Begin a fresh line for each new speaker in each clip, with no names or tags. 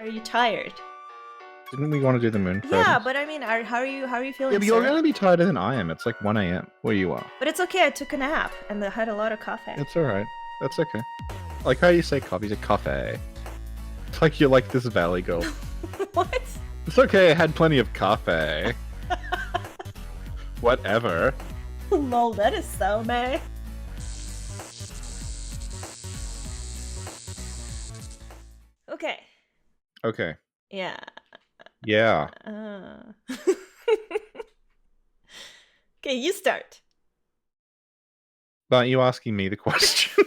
Are you tired?
Didn't we want to do the moon presence?
Yeah, but I mean, how are you feeling?
Yeah, but you're
sir?
going to be tighter than I am. It's like 1 a.m. where you are.
But it's okay. I took a nap and I had a lot of coffee.
It's alright. That's okay. I like how you say coffee. You say coffee. It's like you're like this valley girl.
What?
It's okay, I had plenty of coffee. Whatever.
Lol, that is so meh. Okay.
Okay.
Yeah.
Yeah.
Okay, you start.
Aren't you asking me the question?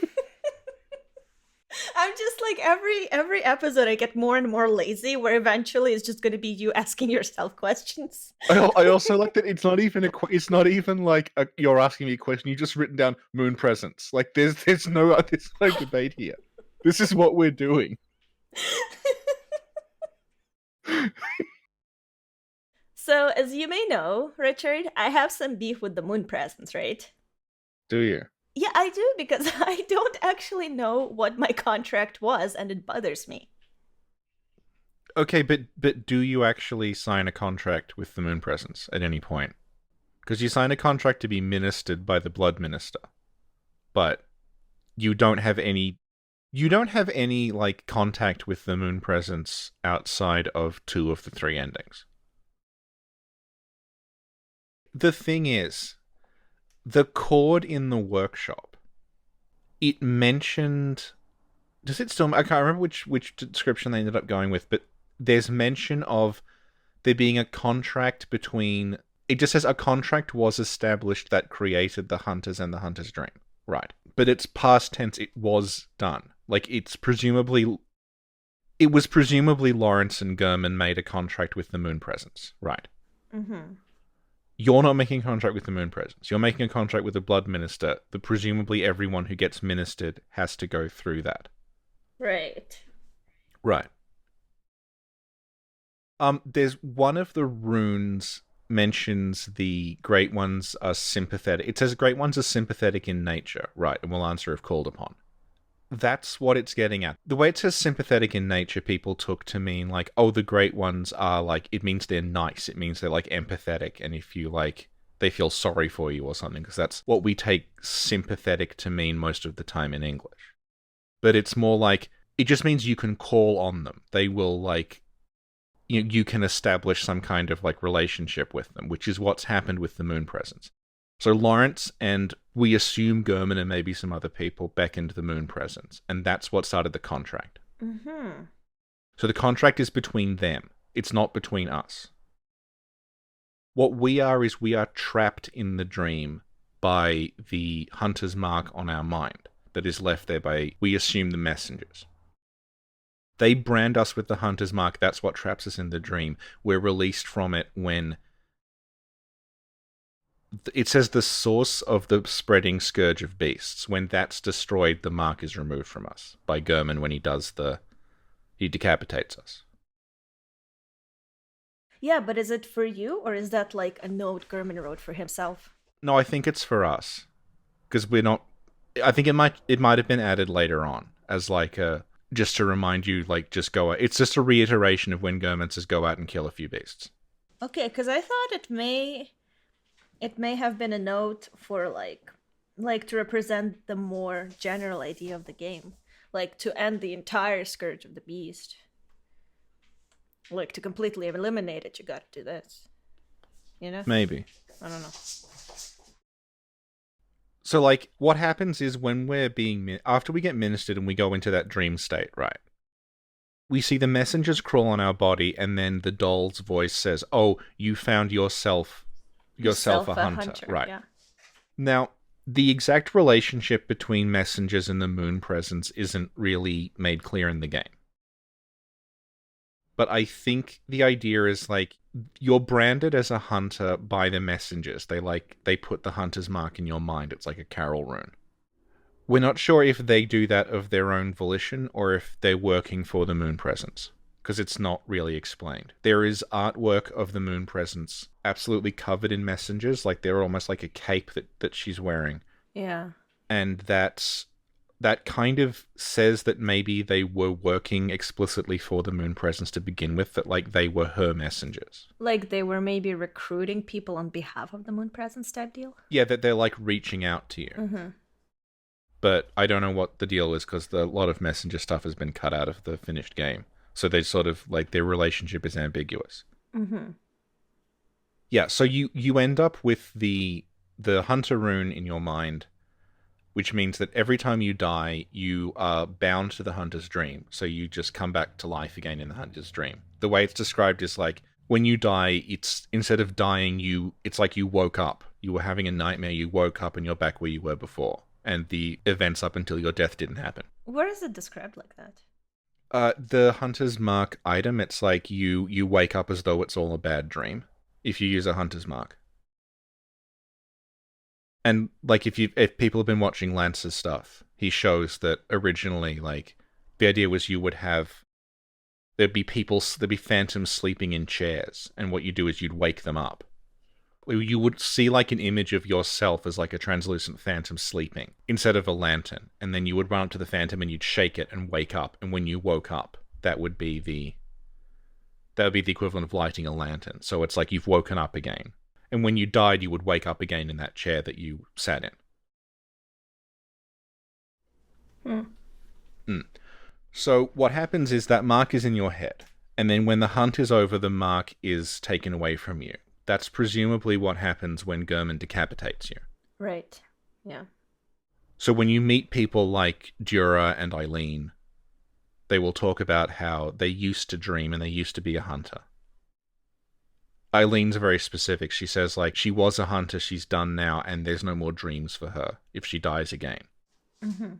I'm just like every episode I get more and more lazy where eventually it's just going to be you asking yourself questions.
I also like that it's not even it's not even like you're asking me a question. You just written down moon presence. Like there's no debate here. This is what we're doing.
So, as you may know, Richard, I have some beef with the moon presence, right?
Do you?
Yeah, I do, because I don't actually know what my contract was, and it bothers me.
Okay, but do you actually sign a contract with the moon presence at any point? Because you sign a contract to be ministered by the blood minister, but you don't have any like contact with the moon presence outside of 2 of the 3 endings. The thing is, the cord in the workshop, it mentioned... Does it still... I can't remember which description they ended up going with, but there's mention of there being a contract between... It just says a contract was established that created the Hunters and the Hunter's Dream. Right. But it's past tense, it was done. Like, it was presumably Laurence and gehrman made a contract with the moon presence. Right.
Mm-hmm.
You're not making a contract with the moon presence. You're making a contract with the blood minister that presumably everyone who gets ministered has to go through that.
Right.
Right. There's one of the runes mentions the Great Ones are sympathetic. It says Great Ones are sympathetic in nature, right, and will answer if called upon. That's what it's getting at. The way it says sympathetic in nature, people took to mean like, oh, the Great Ones are like, it means they're nice. It means they're like empathetic. And if you like, they feel sorry for you or something, because that's what we take sympathetic to mean most of the time in English. But it's more like, it just means you can call on them. They will like, you can establish some kind of like relationship with them, which is what's happened with the moon presence. So Laurence and we assume gehrman and maybe some other people beckoned the moon presence, and that's what started the contract.
Mm-hmm.
So the contract is between them. It's not between us. What we are is we are trapped in the dream by the hunter's mark on our mind that is left there by, we assume, the messengers. They brand us with the hunter's mark. That's what traps us in the dream. We're released from it when... It says the source of the spreading scourge of beasts. When that's destroyed, the mark is removed from us by gehrman when he decapitates us.
Yeah, but is it for you, or is that like a note gehrman wrote for himself?
No, I think it's for us. Because we're not... I think it might have been added later on as like a... Just to remind you, like, just go out. It's just a reiteration of when gehrman says go out and kill a few beasts.
Okay, because I thought it may have been a note for like to represent the more general idea of the game, like to end the entire scourge of the beast, like to completely eliminate it. You got to do this, you know?
Maybe.
I don't know.
So, like, what happens is when we're being... After we get ministered and we go into that dream state, right? We see the messengers crawl on our body, and then the doll's voice says, oh, you found yourself a hunter. Right.
Yeah.
Now, the exact relationship between messengers and the moon presence isn't really made clear in the game. But I think the idea is, like, you're branded as a hunter by the messengers. They put the hunter's mark in your mind. It's like a Carol rune. We're not sure if they do that of their own volition or if they're working for the moon presence, because it's not really explained. There is artwork of the moon presence absolutely covered in messengers, like they're almost like a cape that she's wearing.
Yeah.
And that's that kind of says that maybe they were working explicitly for the moon presence to begin with, that like they were her messengers.
Like they were maybe recruiting people on behalf of the moon presence type deal?
Yeah, that they're like reaching out to you.
Mm-hmm.
But I don't know what the deal is because a lot of messenger stuff has been cut out of the finished game. So they sort of like their relationship is ambiguous.
Mm-hmm.
Yeah, so you end up with the hunter rune in your mind, which means that every time you die, you are bound to the hunter's dream. So you just come back to life again in the hunter's dream. The way it's described is like when you die, it's instead of dying, it's like you woke up. You were having a nightmare, you woke up and you're back where you were before. And the events up until your death didn't happen.
Where is it described like that?
The Hunter's Mark item, it's like you wake up as though it's all a bad dream if you use a Hunter's Mark. And like if people have been watching Lance's stuff, he shows that originally like the idea was there'd be phantoms sleeping in chairs, and what you do is you'd wake them up. You would see like an image of yourself as like a translucent phantom sleeping instead of a lantern. And then you would run up to the phantom and you'd shake it and wake up. And when you woke up, that would be the equivalent of lighting a lantern. So it's like you've woken up again. And when you died, you would wake up again in that chair that you sat in. So what happens is that mark is in your head. And then when the hunt is over, the mark is taken away from you. That's presumably what happens when Gehrman decapitates you.
Right. Yeah.
So when you meet people like Dura and Eileen, they will talk about how they used to dream and they used to be a hunter. Eileen's very specific. She says like she was a hunter, she's done now, and there's no more dreams for her if she dies again.
Mm-hmm.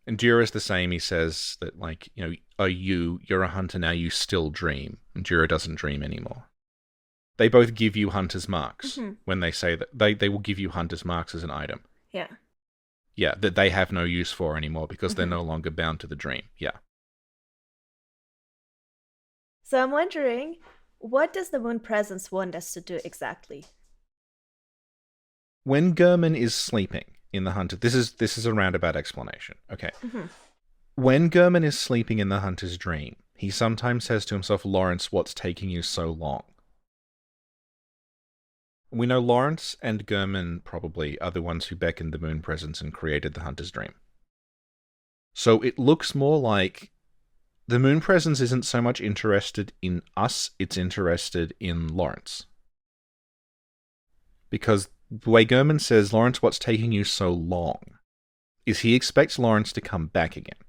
And Dura's the same. He says that like, you know, you're a hunter now, you still dream. And Dura doesn't dream anymore. They both give you hunter's marks when they say that they will give you hunter's marks as an item.
Yeah.
Yeah, that they have no use for anymore because they're no longer bound to the dream. Yeah.
So I'm wondering, what does the moon presence want us to do exactly?
When Gehrman is sleeping in the hunter, this is a roundabout explanation. Okay. Mm-hmm. When Gehrman is sleeping in the hunter's dream, he sometimes says to himself, "Laurence, what's taking you so long?" We know Laurence and Gehrman probably are the ones who beckoned the moon presence and created the hunter's dream. So it looks more like the moon presence isn't so much interested in us, it's interested in Laurence. Because the way Gehrman says, "Laurence, what's taking you so long?" is he expects Laurence to come back again.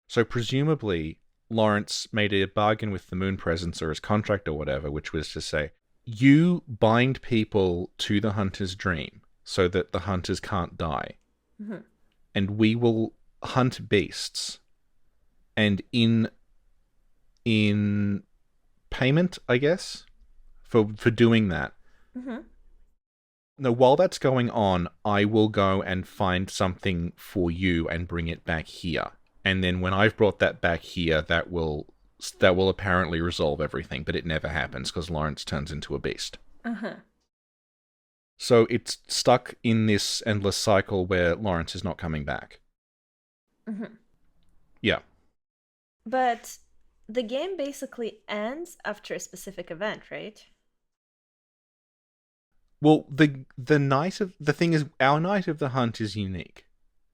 So presumably, Laurence made a bargain with the moon presence or his contract or whatever, which was to say, you bind people to the hunter's dream so that the hunters can't die. Mm-hmm. And we will hunt beasts. And in payment, I guess, for doing that. Mm-hmm. Now, while that's going on, I will go and find something for you and bring it back here. And then when I've brought that back here, that will apparently resolve everything, but it never happens because Laurence turns into a beast. Uh-huh. So it's stuck in this endless cycle where Laurence is not coming back. Mm-hmm. Yeah.
But the game basically ends after a specific event, right?
Well, the night of the thing is, our night of the hunt is unique.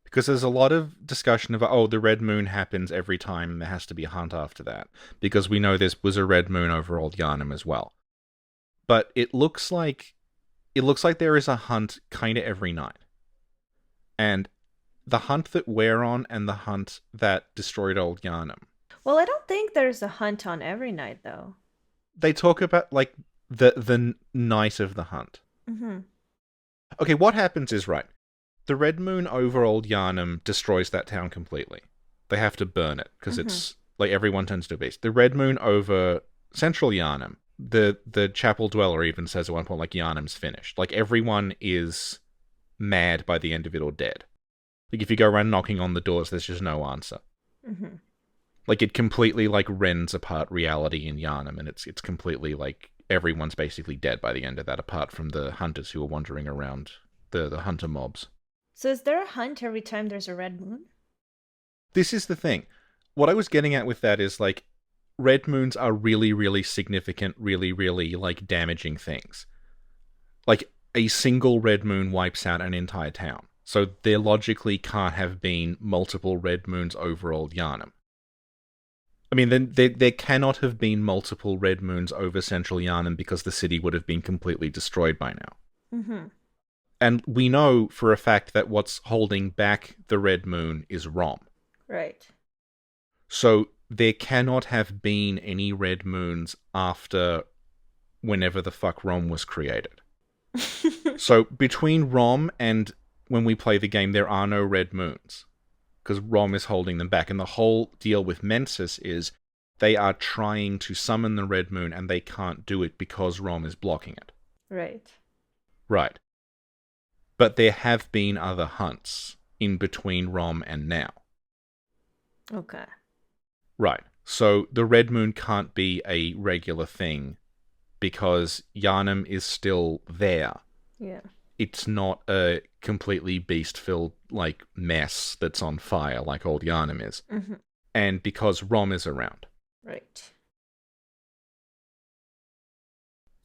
Because there's a lot of discussion of, the red moon happens every time and there has to be a hunt after that. Because we know there was a red moon over Old Yharnam as well. But it looks like there is a hunt kind of every night. And the hunt that we're on and the hunt that destroyed Old Yharnam.
Well, I don't think there's a hunt on every night, though.
They talk about, like, the night of the hunt. Mm-hmm. Okay, what happens is, right, the red moon over Old Yharnam destroys that town completely. They have to burn it, because it's, like, everyone turns to a beast. The red moon over Central Yharnam, the chapel dweller even says at one point, like, Yharnam's finished. Like, everyone is mad by the end of it or dead. Like, if you go around knocking on the doors, there's just no answer. Mm-hmm. Like, it completely, like, rends apart reality in Yharnam, and it's completely, like, everyone's basically dead by the end of that, apart from the hunters who are wandering around, the hunter mobs.
So is there a hunt every time there's a red moon?
This is the thing. What I was getting at with that is, like, red moons are really, really significant, really, really, like, damaging things. Like, a single red moon wipes out an entire town. So there logically can't have been multiple red moons over Old Yharnam. I mean, then there cannot have been multiple red moons over Central Yharnam because the city would have been completely destroyed by now.
Mm-hmm.
And we know for a fact that what's holding back the red moon is Rom.
Right.
So there cannot have been any red moons after whenever the fuck Rom was created. So between Rom and when we play the game, there are no red moons. Because Rom is holding them back. And the whole deal with Mensis is they are trying to summon the red moon and they can't do it because Rom is blocking it.
Right.
Right. But there have been other hunts in between Rom and now.
Okay.
Right. So the red moon can't be a regular thing because Yharnam is still there.
Yeah.
It's not a completely beast-filled, like, mess that's on fire like Old Yharnam is.
Mm-hmm.
And because Rom is around.
Right.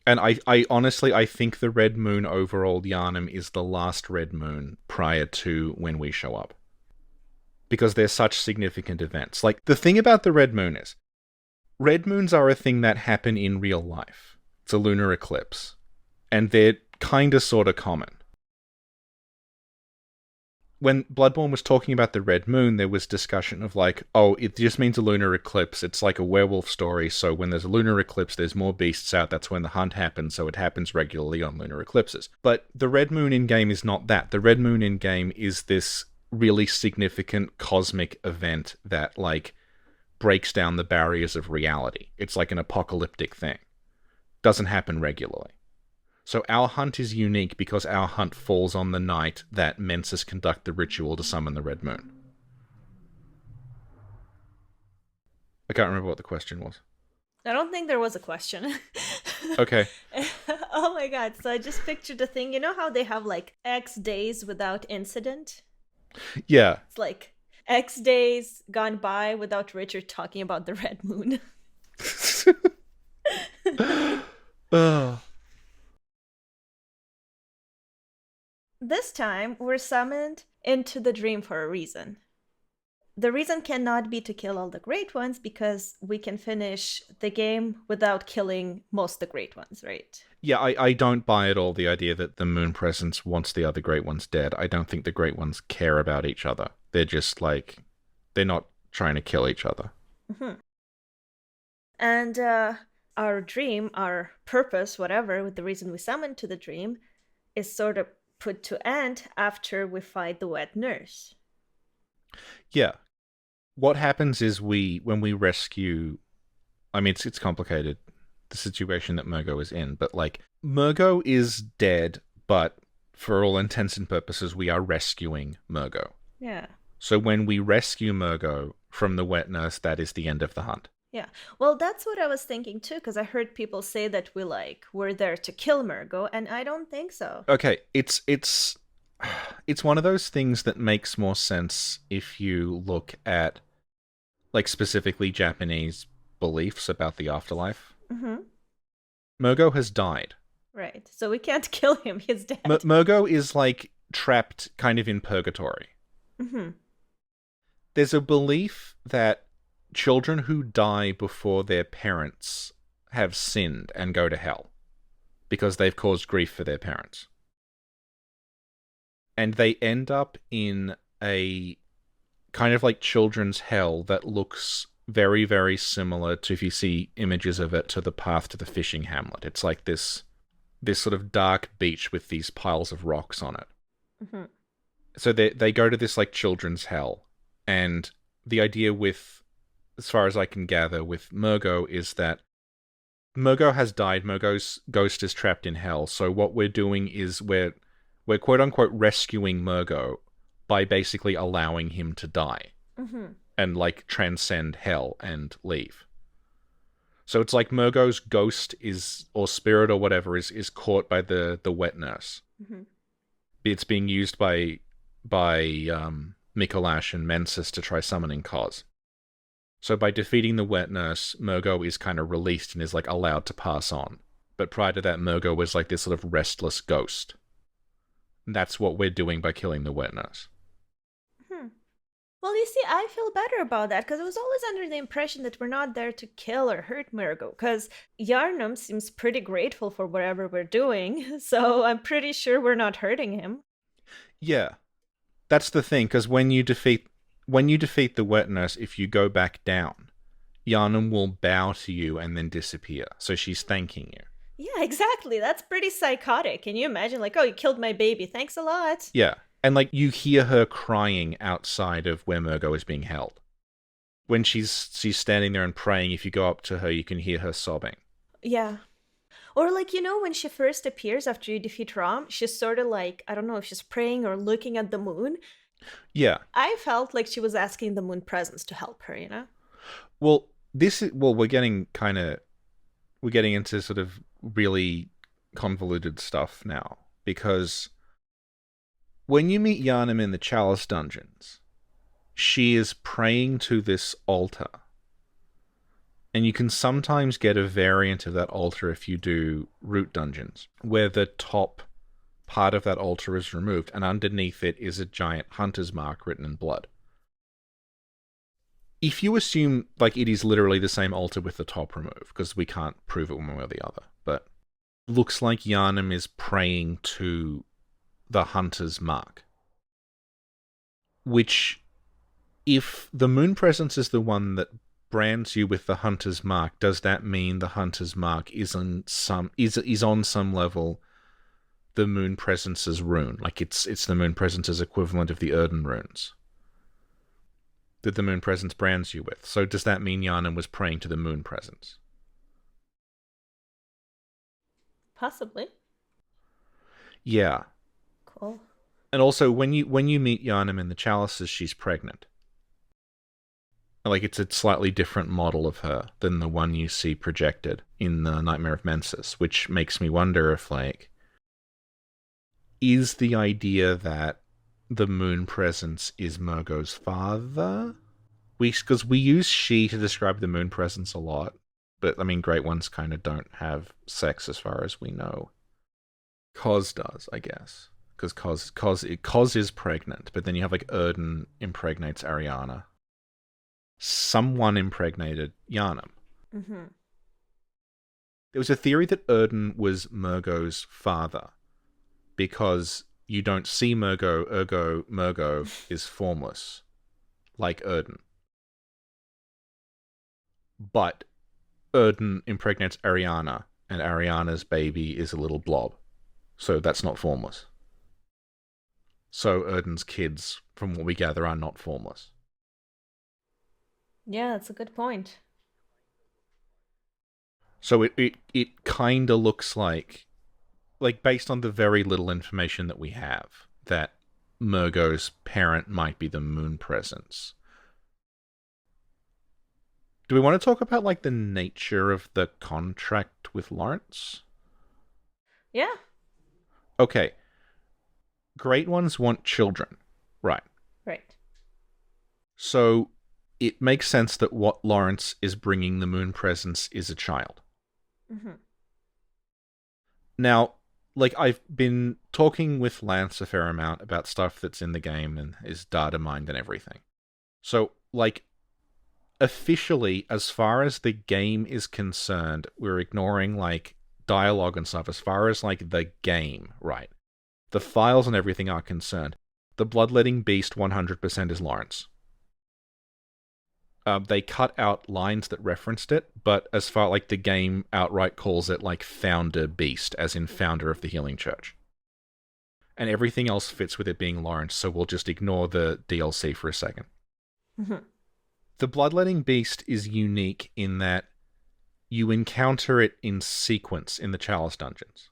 And I honestly, I think the red moon over Old Yharnam is the last red moon prior to when we show up. Because they're such significant events. Like, the thing about the red moon is, red moons are a thing that happen in real life. It's a lunar eclipse. And they're kinda sorta common. When Bloodborne was talking about the red moon, there was discussion of like, oh, it just means a lunar eclipse. It's like a werewolf story, so when there's a lunar eclipse, there's more beasts out. That's when the hunt happens, so it happens regularly on lunar eclipses. But the red moon in-game is not that. The red moon in-game is this really significant cosmic event that, like, breaks down the barriers of reality. It's like an apocalyptic thing. Doesn't happen regularly. So our hunt is unique because our hunt falls on the night that Mensis conduct the ritual to summon the red moon. I can't remember what the question was.
I don't think there was a question.
Okay.
Oh my god, so I just pictured the thing. You know how they have like X days without incident?
Yeah.
It's like X days gone by without Richard talking about the red moon.
Ugh.
This time, we're summoned into the dream for a reason. The reason cannot be to kill all the great ones because we can finish the game without killing most of the great ones, right?
Yeah, I don't buy at all the idea that the moon presence wants the other great ones dead. I don't think the great ones care about each other. They're just like, they're not trying to kill each other.
Mm-hmm. And our dream, our purpose, whatever, with the reason we summoned to the dream, is sort of put to end after we fight the wet nurse.
Yeah. What happens is when we rescue, I mean, it's complicated, the situation that Mergo is in, but like, Mergo is dead, but for all intents and purposes, we are rescuing Mergo.
Yeah.
So when we rescue Mergo from the wet nurse, that is the end of the hunt.
Yeah. Well, that's what I was thinking too, because I heard people say that we're there to kill Mergo, and I don't think so.
Okay, it's one of those things that makes more sense if you look at, like, specifically Japanese beliefs about the afterlife.
Mm-hmm.
Mergo has died.
Right. So we can't kill him. He's dead.
Mergo is, like, trapped kind of in purgatory.
Mm-hmm.
There's a belief that children who die before their parents have sinned and go to hell because they've caused grief for their parents. And they end up in a kind of like children's hell that looks very, very similar to, if you see images of it, to the Path to the Fishing Hamlet. It's like this sort of dark beach with these piles of rocks on it.
Mm-hmm.
So they go to this like children's hell. And the idea with, as far as I can gather, with Mergo is that Mergo has died. Mergo's ghost is trapped in hell. So what we're doing is we're quote-unquote rescuing Mergo by basically allowing him to die.
Mm-hmm.
And, like, transcend hell and leave. So it's like Mergo's ghost is, or spirit or whatever, is caught by the wet nurse.
Mm-hmm.
It's being used by by Mikolash and Mensis to try summoning Kos. So by defeating the wet nurse, Mergo is kind of released and is like allowed to pass on. But prior to that, Mergo was like this sort of restless ghost. And that's what we're doing by killing the wet nurse.
Hmm. Well, you see, I feel better about that because I was always under the impression that we're not there to kill or hurt Mergo. Because Yharnam seems pretty grateful for whatever we're doing, so I'm pretty sure we're not hurting him.
Yeah, that's the thing. Because when you defeat the wet nurse, if you go back down, Yharnam will bow to you and then disappear. So she's thanking you.
Yeah, exactly. That's pretty psychotic. Can you imagine, like, oh, you killed my baby. Thanks a lot.
Yeah. And, like, you hear her crying outside of where Mergo is being held. When she's standing there and praying, if you go up to her, you can hear her sobbing.
Yeah. Or, like, when she first appears after you defeat Rom, she's sort of like, I don't know if she's praying or looking at the moon.
Yeah.
I felt like she was asking the moon presence to help her.
Well, we're getting into sort of really convoluted stuff now, because when you meet Yharnam in the Chalice dungeons, she is praying to this altar. And you can sometimes get a variant of that altar if you do root dungeons, where the top part of that altar is removed, and underneath it is a giant hunter's mark written in blood. If you assume like it is literally the same altar with the top removed, because we can't prove it one way or the other, but it looks like Yharnam is praying to the hunter's mark. Which, if the moon presence is the one that brands you with the hunter's mark, does that mean the hunter's mark is on some level the moon presence's rune? Like it's the moon presence's equivalent of the Erden runes that the moon presence brands you with. So does that mean Yharnam was praying to the moon presence?
Possibly.
Yeah.
Cool.
And also, when you meet Yharnam in the chalices, she's pregnant. Like, it's a slightly different model of her than the one you see projected in the Nightmare of Mensis, which makes me wonder if, like, is the idea that the moon presence is Mergo's father? Because we use she to describe the moon presence a lot, but, I mean, great ones kind of don't have sex as far as we know. Kos does, I guess. Because Kos is pregnant, but then you have, like, Erden impregnates Ariana. Someone impregnated Yharnam.
Mm-hmm.
There was a theory that Erden was Mergo's father, because you don't see Mergo, ergo Mergo is formless, like Erden. But Erden impregnates Ariana, and Ariana's baby is a little blob, so that's not formless. So Erden's kids, from what we gather, are not formless.
Yeah, that's a good point.
So it kind of looks like, based on the very little information that we have, that Mergo's parent might be the moon presence. Do we want to talk about, like, the nature of the contract with Laurence?
Yeah.
Okay. Great ones want children. Right.
Right.
So it makes sense that what Laurence is bringing the moon presence is a child.
Mm-hmm.
Now, like, I've been talking with Lance a fair amount about stuff that's in the game and is data mined and everything. So, like, officially, as far as the game is concerned, we're ignoring, like, dialogue and stuff. As far as, like, the game, right? The files and everything are concerned. The Bloodletting Beast 100% is Laurence. They cut out lines that referenced it, but as far, like, the game outright calls it, like, Founder Beast, as in founder of the Healing Church. And everything else fits with it being Laurence, so we'll just ignore the DLC for a second.
Mm-hmm.
The Bloodletting Beast is unique in that you encounter it in sequence in the Chalice dungeons.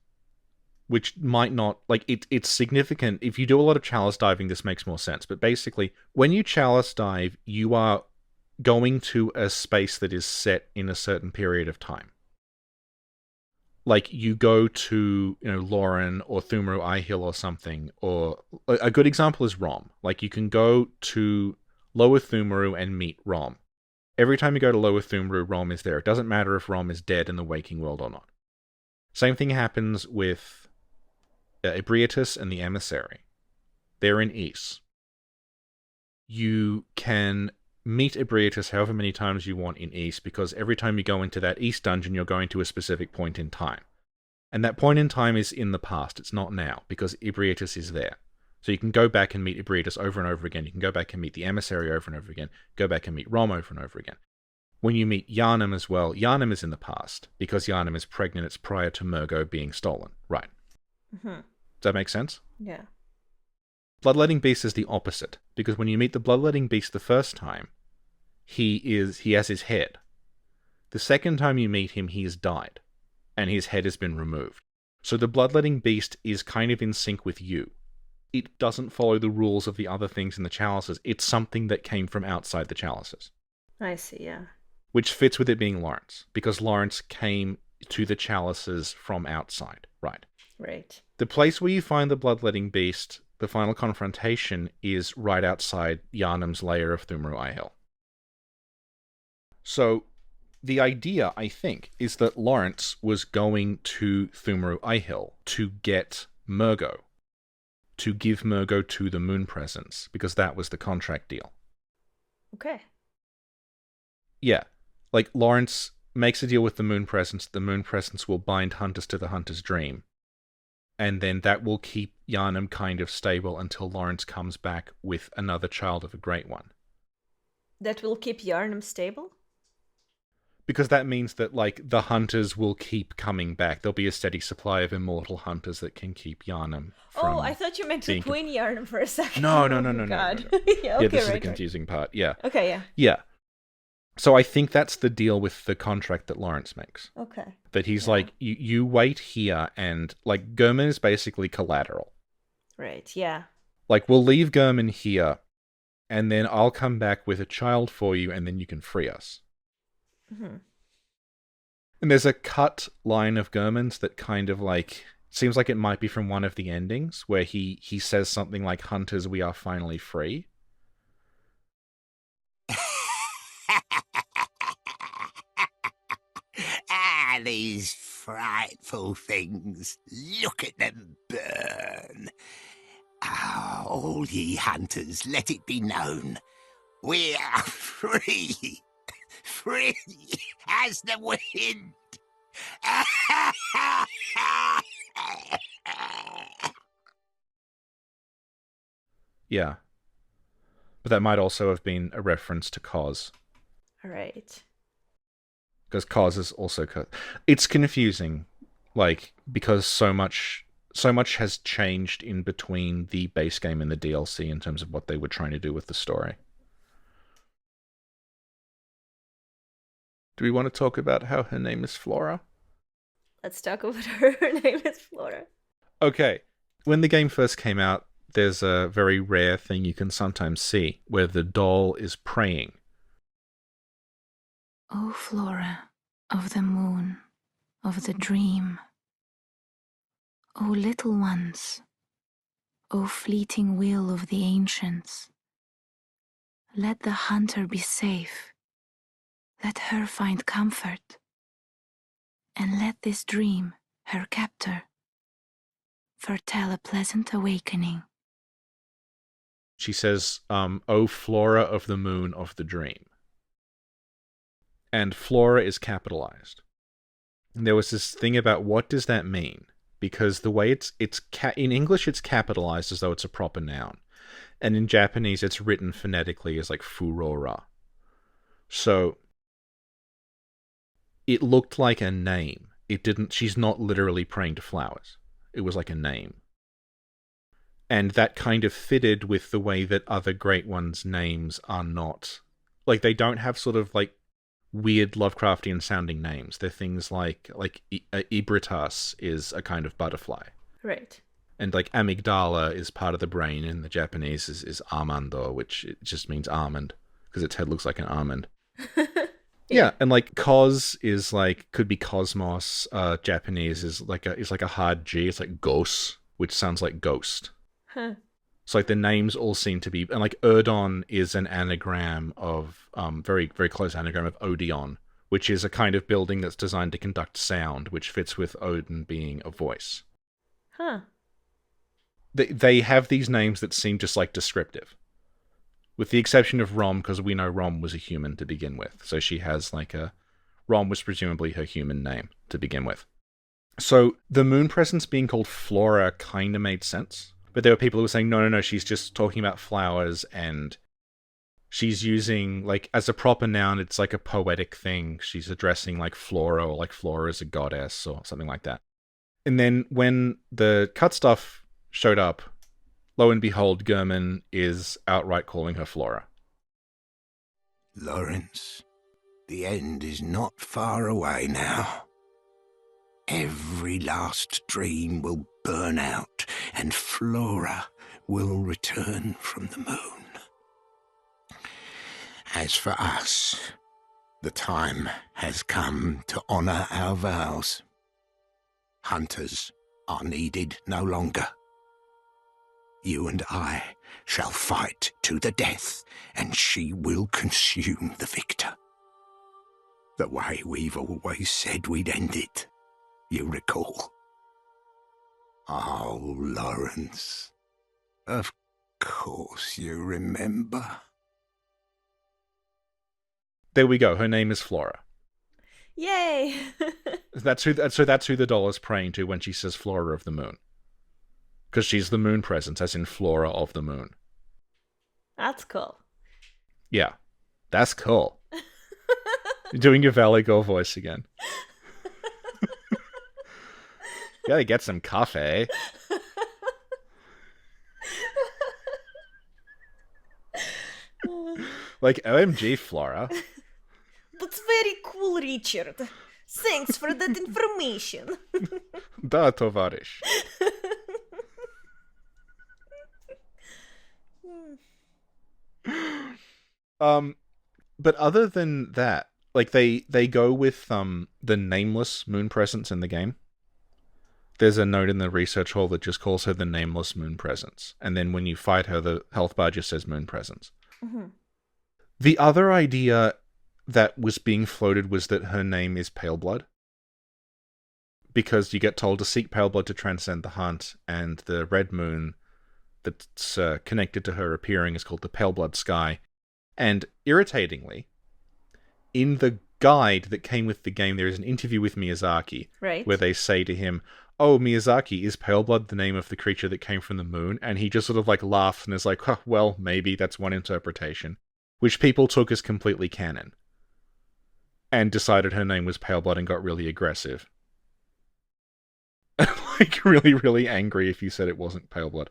Which might not, like, it's significant. If you do a lot of Chalice diving, this makes more sense. But basically, when you Chalice dive, you are going to a space that is set in a certain period of time. Like, you go to, Lauren or Thumru Ihill or something, or a good example is Rom. Like, you can go to Lower Thumru and meet Rom. Every time you go to Lower Thumru, Rom is there. It doesn't matter if Rom is dead in the waking world or not. Same thing happens with Ebrietas and the Emissary. They're in Ys. You can meet Ebrietas however many times you want in Ys, because every time you go into that Ys dungeon, you're going to a specific point in time. And that point in time is in the past. It's not now, because Ebrietas is there. So you can go back and meet Ebrietas over and over again. You can go back and meet the Emissary over and over again. Go back and meet Rom over and over again. When you meet Yharnam as well, Yharnam is in the past, because Yharnam is pregnant. It's prior to Mergo being stolen. Right.
Mm-hmm.
Does that make sense?
Yeah.
Bloodletting Beast is the opposite, because when you meet the Bloodletting Beast the first time, he has his head. The second time you meet him, he has died, and his head has been removed. So the Bloodletting Beast is kind of in sync with you. It doesn't follow the rules of the other things in the chalices. It's something that came from outside the chalices.
I see, yeah.
Which fits with it being Laurence, because Laurence came to the chalices from outside, right?
Right.
The place where you find the Bloodletting Beast, the final confrontation, is right outside Yharnam's lair of Thumru Ihill. So, the idea, I think, is that Laurence was going to Thumru Ihill to get Mergo, to give Mergo to the Moon Presence, because that was the contract deal.
Okay.
Yeah. Like, Laurence makes a deal with the Moon Presence will bind hunters to the Hunter's Dream. And then that will keep Yharnam kind of stable until Laurence comes back with another child of a Great One.
That will keep Yharnam stable?
Because that means that, like, the hunters will keep coming back. There'll be a steady supply of immortal hunters that can keep Yharnam from...
Oh, I thought you meant to Queen Yharnam for a second.
No.
God.
No.
Yeah, okay,
this is the
right.
confusing part, yeah.
Okay, yeah.
Yeah. So I think that's the deal with the contract that Laurence makes.
Okay.
That he's like, you wait here, and, like, gehrman is basically collateral.
Right, yeah.
Like, we'll leave gehrman here, and then I'll come back with a child for you, and then you can free us.
Mm-hmm.
And there's a cut line of gehrman's that kind of, like, seems like it might be from one of the endings, where he says something like, "Hunters, we are finally free."
These frightful things. Look at them burn. All ye hunters, let it be known. We are free. Free as the wind.
Yeah. But that might also have been a reference to Cos.
Alright.
Because Cos is also... It's confusing, like, because so much has changed in between the base game and the DLC in terms of what they were trying to do with the story. Do we want to talk about how her name is Flora?
Let's talk about her. Her name is Flora.
Okay. When the game first came out, there's a very rare thing you can sometimes see, where the doll is praying.
O Flora, of the moon, of the dream. O little ones, O fleeting will of the ancients. Let the hunter be safe. Let her find comfort. And let this dream, her captor, foretell a pleasant awakening.
She says, O Flora of the moon of the dream. And Flora is capitalized. And there was this thing about what does that mean? Because the way in English it's capitalized as though it's a proper noun. And in Japanese it's written phonetically as like Furora. So it looked like a name. She's not literally praying to flowers. It was like a name. And that kind of fitted with the way that other Great Ones' names are not... Like, they don't have sort of, like, weird Lovecraftian sounding names. They're things like Ibritas is a kind of butterfly.
Right.
And, like, amygdala is part of the brain in the Japanese is amando, which it just means almond, because its head looks like an almond. Yeah, and like cos is like could be cosmos. Japanese is like a hard G. It's like gos, which sounds like ghost.
Huh.
So like the names all seem to be, and like Erdon is an anagram of very very close anagram of Odeon, which is a kind of building that's designed to conduct sound, which fits with Odin being a voice.
Huh.
They have these names that seem just like descriptive. With the exception of Rom, because we know Rom was a human to begin with. So she has like Rom was presumably her human name to begin with. So the moon presence being called Flora kind of made sense. But there were people who were saying, no, she's just talking about flowers and she's using, like, as a proper noun, it's like a poetic thing. She's addressing like Flora or like Flora as a goddess or something like that. And then when the cut stuff showed up, lo and behold, Gehrman is outright calling her Flora.
Laurence, the end is not far away now. Every last dream will burn out, and Flora will return from the moon. As for us, the time has come to honor our vows. Hunters are needed no longer. You and I shall fight to the death, and she will consume the victor. The way we've always said we'd end it, you recall. Oh, Laurence, of course you remember.
There we go. Her name is Flora.
Yay!
That's who the dollar's praying to when she says Flora of the Moon. Because she's the moon presence, as in Flora of the Moon.
That's cool.
Yeah, that's cool. You're doing your Valley Girl voice again. Gotta get some coffee. Like, OMG, Flora.
That's very cool, Richard. Thanks for that information.
Da, tovarish. But other than that, like they go with the nameless moon presence in the game. There's a note in the research hall that just calls her the nameless moon presence, and then when you fight her, the health bar just says moon presence.
Mm-hmm.
The other idea that was being floated was that her name is Paleblood, because you get told to seek Paleblood to transcend the hunt, and the red moon that's connected to her appearing is called the Paleblood Sky. And irritatingly, in the guide that came with the game, there is an interview with Miyazaki,
Right.
where they say to him, "Oh, Miyazaki, is Paleblood the name of the creature that came from the moon?" And he just sort of like laughs and is like, huh, well, maybe that's one interpretation, which people took as completely canon, and decided her name was Paleblood and got really aggressive. Like, really, really angry if you said it wasn't Paleblood.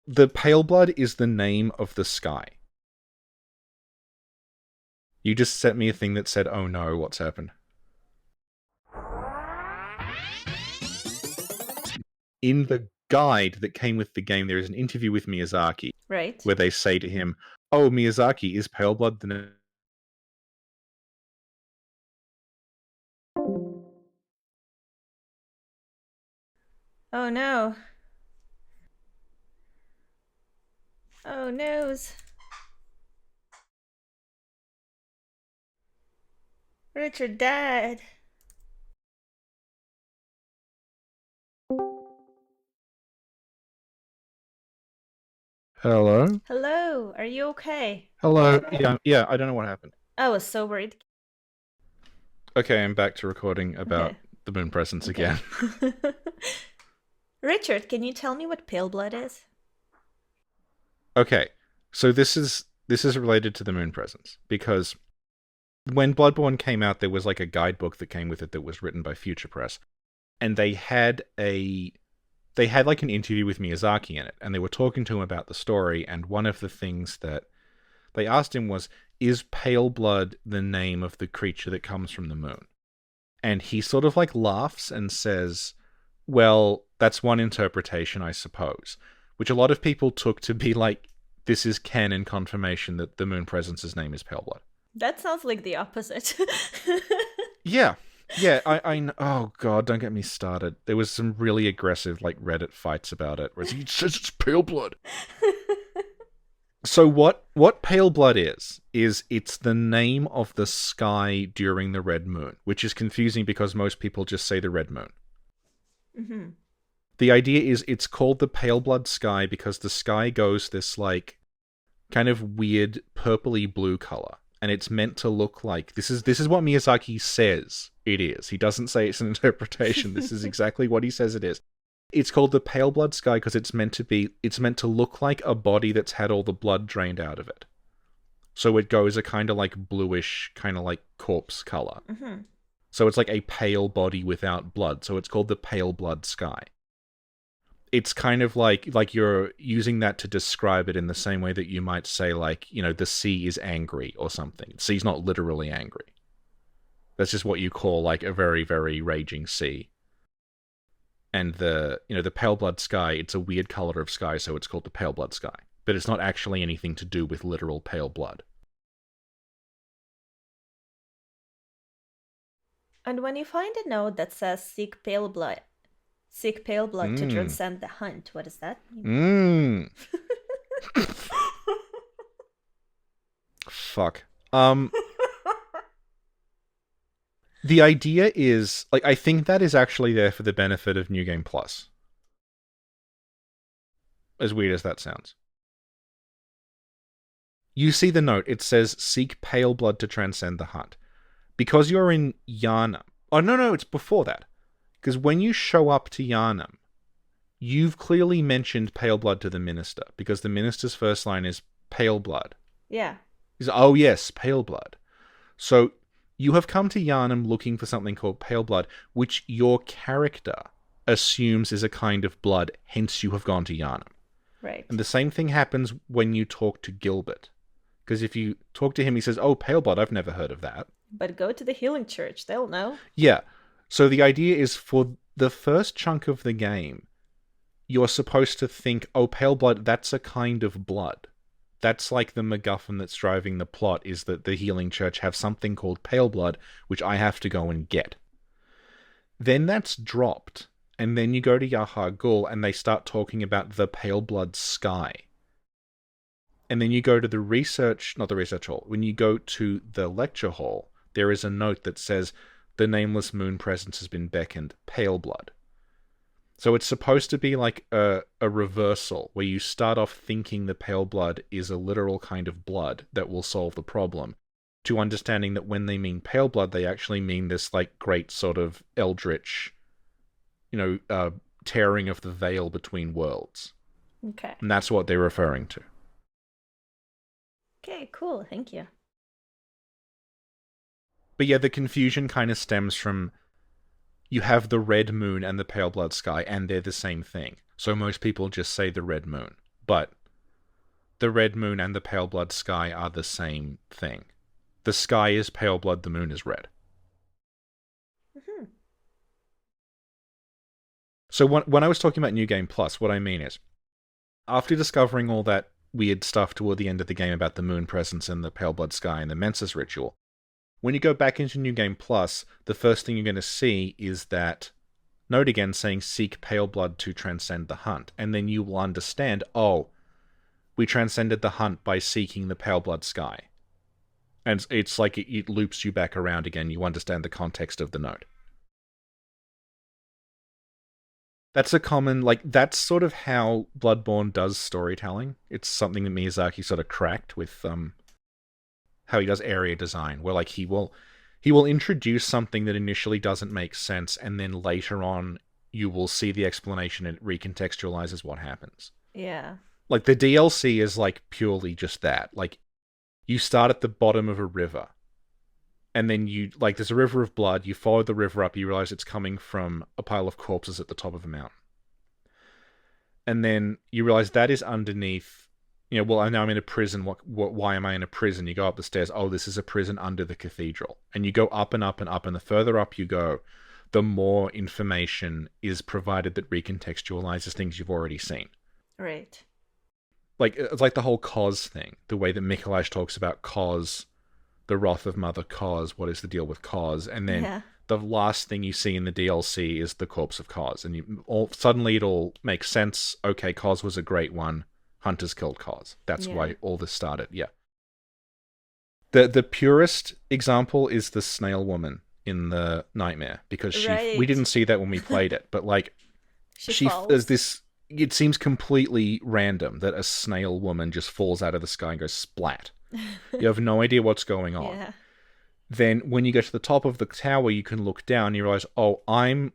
The Paleblood is the name of the sky. You just sent me a thing that said, oh no, what's happened? In the guide that came with the game, there is an interview with Miyazaki,
Right.
where they say to him, oh, Miyazaki, is Paleblood the name?
Oh no. Oh noes. Richard died.
Hello?
Hello, are you okay?
Hello? Yeah, I don't know what happened.
I was so worried.
Okay, I'm back to recording about
Okay.
the moon presence
Okay.
again.
Richard, can you tell me what Paleblood is?
Okay, so this is related to the moon presence, because when Bloodborne came out, there was like a guidebook that came with it that was written by Future Press, and they had like an interview with Miyazaki in it, and they were talking to him about the story, and one of the things that they asked him was, is Paleblood the name of the creature that comes from the moon? And he sort of like laughs and says, well, that's one interpretation, I suppose, which a lot of people took to be like, this is canon confirmation that the moon presence's name is Paleblood.
That sounds like the opposite.
Yeah. Yeah, oh god, don't get me started. There was some really aggressive, like, Reddit fights about it, where it says it's pale blood. So what pale blood is it's the name of the sky during the red moon, which is confusing because most people just say the red moon.
Mm-hmm.
The idea is it's called the pale blood sky because the sky goes this, like, kind of weird purpley blue color. And it's meant to look like this is what Miyazaki says it is. He doesn't say it's an interpretation. This is exactly what he says it is. It's called the pale blood sky because it's meant to look like a body that's had all the blood drained out of it. So it goes a kind of like bluish, kind of like corpse color.
Mm-hmm.
So it's like a pale body without blood. So it's called the pale blood sky. It's kind of like you're using that to describe it in the same way that you might say, like, you know, the sea is angry or something. The sea's not literally angry. That's just what you call, like, a very, very raging sea. And the pale blood sky, it's a weird color of sky, so it's called the pale blood sky. But it's not actually anything to do with literal pale blood.
And when you find a note that says seek pale blood to transcend the hunt, what does that mean?
Fuck. The idea is, like, I think that is actually there for the benefit of New Game Plus. As weird as that sounds. You see the note, it says seek pale blood to transcend the hunt. Because you're in Yharnam. Oh, no, it's before that. Because when you show up to Yharnam, you've clearly mentioned pale blood to the minister, because the minister's first line is pale blood.
Yeah.
He's, oh yes, pale blood. So you have come to Yharnam looking for something called pale blood, which your character assumes is a kind of blood, hence you have gone to Yharnam.
Right.
And the same thing happens when you talk to Gilbert. Because if you talk to him, he says, oh, pale blood, I've never heard of that.
But go to the healing church, they'll know.
Yeah. So the idea is for the first chunk of the game, you're supposed to think, oh, pale blood, that's a kind of blood. That's like the MacGuffin that's driving the plot, is that the healing church have something called pale blood, which I have to go and get. Then that's dropped, and then you go to Yahar Ghul, and they start talking about the pale blood sky. And then you go to the research, not the research hall, when you go to the lecture hall, there is a note that says, the nameless moon presence has been beckoned, pale blood. So it's supposed to be like a reversal, where you start off thinking the pale blood is a literal kind of blood that will solve the problem, to understanding that when they mean pale blood, they actually mean this, like, great sort of eldritch, tearing of the veil between worlds.
Okay.
And that's what they're referring to.
Okay, cool. Thank you.
But yeah, the confusion kind of stems from, you have the red moon and the pale blood sky, and they're the same thing. So most people just say the red moon. But the red moon and the pale blood sky are the same thing. The sky is pale blood, the moon is red.
Mm-hmm.
So when I was talking about New Game Plus, what I mean is, after discovering all that weird stuff toward the end of the game about the moon presence and the pale blood sky and the Mensis ritual, when you go back into New Game Plus, the first thing you're going to see is that note again saying seek pale blood to transcend the hunt. And then you will understand, oh, we transcended the hunt by seeking the pale blood sky. And it's like it loops you back around again. You understand the context of the note. That's a common, like, that's sort of how Bloodborne does storytelling. It's something that Miyazaki sort of cracked with how he does area design, where, like, he will introduce something that initially doesn't make sense, and then later on you will see the explanation and it recontextualizes what happens.
Yeah.
Like, the DLC is, like, purely just that. Like, you start at the bottom of a river, and then you, like, there's a river of blood, you follow the river up, you realize it's coming from a pile of corpses at the top of a mountain. And then you realize that is underneath, well, now I'm in a prison, why am I in a prison? You go up the stairs, oh, this is a prison under the cathedral. And you go up and up and up, and the further up you go, the more information is provided that recontextualizes things you've already seen.
Right.
Like, it's like the whole Cos thing, the way that Mikolash talks about Cos, the wrath of Mother Kos, what is the deal with Kos, and then
Yeah.
the last thing you see in the DLC is the corpse of Kos, and suddenly it all makes sense. Okay, Kos was a great one. Hunters killed Kos. That's why all this started. Yeah. The purest example is the snail woman in the nightmare, because we didn't see that when we played it, but like she
falls.
is this. It seems completely random that a snail woman just falls out of the sky and goes splat. You have no idea what's going on.
Yeah.
Then when you get to the top of the tower, you can look down and you realize, oh, I'm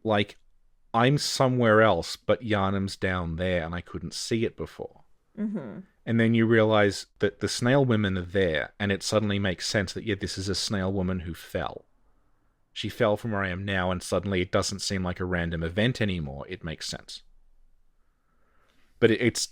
somewhere else, but Yharnam's down there and I couldn't see it before.
Mm-hmm.
And then you realize that the snail women are there, and it suddenly makes sense that, yeah, this is a snail woman who fell. She fell from where I am now, and suddenly it doesn't seem like a random event anymore. It makes sense. But it's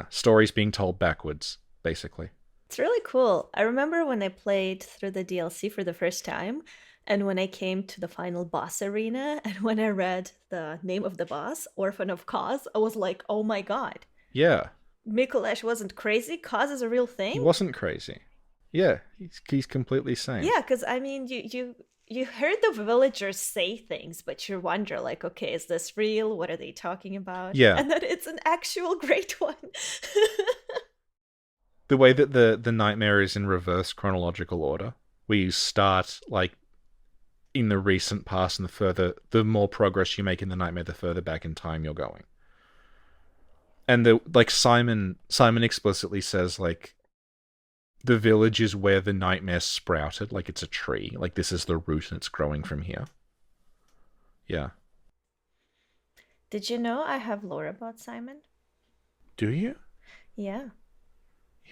stories being told backwards, basically.
It's really cool. I remember when I played through the DLC for the first time, and when I came to the final boss arena, and when I read the name of the boss, Orphan of Kos, I was like, oh my god.
Yeah.
Mikulesh wasn't crazy? Kos is a real thing?
He wasn't crazy. Yeah, he's completely sane.
Yeah, because, I mean, you heard the villagers say things, but you wonder, like, okay, is this real? What are they talking about?
Yeah.
And that it's an actual great one.
The way that the nightmare is in reverse chronological order, where you start, like, in the recent past, and the more progress you make in the nightmare, the further back in time you're going. And Simon explicitly says, like, the village is where the nightmare sprouted, like it's a tree. Like, this is the root and it's growing from here. Yeah.
Did you know I have lore about Simon?
Do you?
Yeah.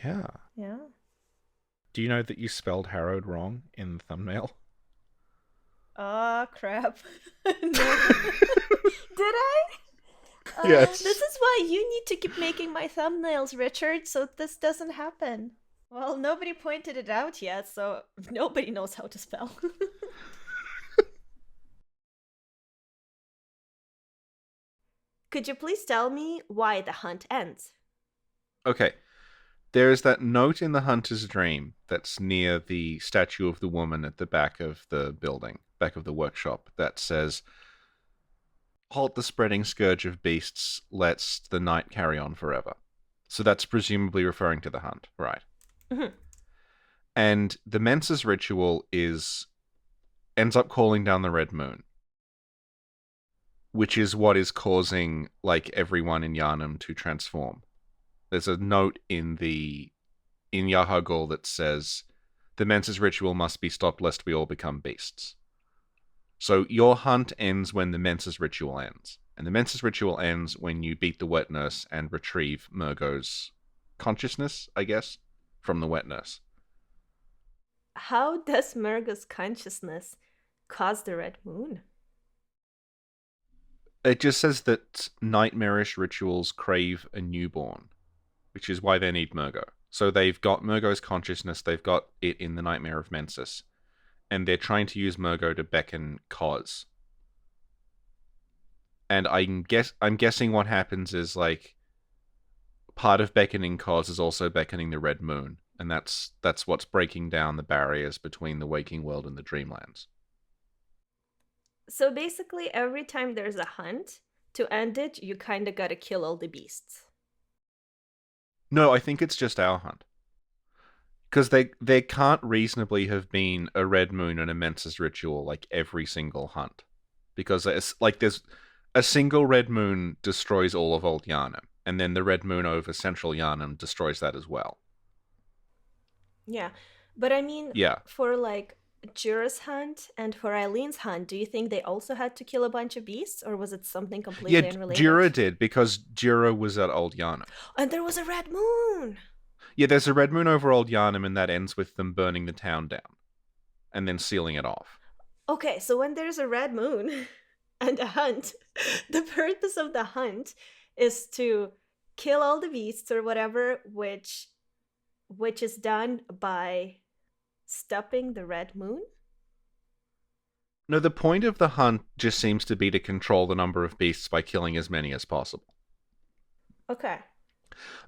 Yeah.
Yeah.
Do you know that you spelled Harrowed wrong in the thumbnail?
Oh, crap. No. Did I?
Yes.
This is why you need to keep making my thumbnails, Richard, so this doesn't happen. Well, nobody pointed it out yet, so nobody knows how to spell. Could you please tell me why the hunt ends?
Okay. There is that note in the hunter's dream that's near the statue of the woman at the back of the building, back of the workshop, that says, "Halt the spreading scourge of beasts, lest the night carry on forever." So that's presumably referring to the hunt, right?
Mm-hmm.
And the Mensa's ritual ends up calling down the red moon, which is what is causing, like, everyone in Yharnam to transform. There's a note in Yahagul that says, "The Mensa's ritual must be stopped lest we all become beasts." So your hunt ends when the Mensa's ritual ends. And the Mensa's ritual ends when you beat the wet nurse and retrieve Mergo's consciousness, I guess, from the wet nurse.
How does Mergo's consciousness cause the red moon?
It just says that nightmarish rituals crave a newborn, which is why they need Mergo. So they've got Mergo's consciousness, they've got it in the Nightmare of Mensis, and they're trying to use Mergo to beckon Kos. And I'm guessing what happens is, like, part of beckoning Kos is also beckoning the red moon, and that's what's breaking down the barriers between the waking world and the dreamlands.
So basically, every time there's a hunt, to end it, you kind of gotta kill all the beasts.
No, I think it's just our hunt. Because there can't reasonably have been a red moon and a Mensa's ritual, like, every single hunt. Because it's, like, there's a single red moon destroys all of Old Yharnam, and then the red moon over Central Yharnam destroys that as well.
Yeah, but I mean,
Yeah.
for, like, Jura's hunt and for Eileen's hunt, do you think they also had to kill a bunch of beasts, or was it something completely unrelated?
Jura did, because Jura was at Old Yharnam.
And there was a red moon!
Yeah, there's a red moon over Old Yharnam, and that ends with them burning the town down. And then sealing it off.
Okay, so when there's a red moon and a hunt, the purpose of the hunt is to kill all the beasts or whatever, which is done by stopping the red moon?
No, the point of the hunt just seems to be to control the number of beasts by killing as many as possible.
Okay.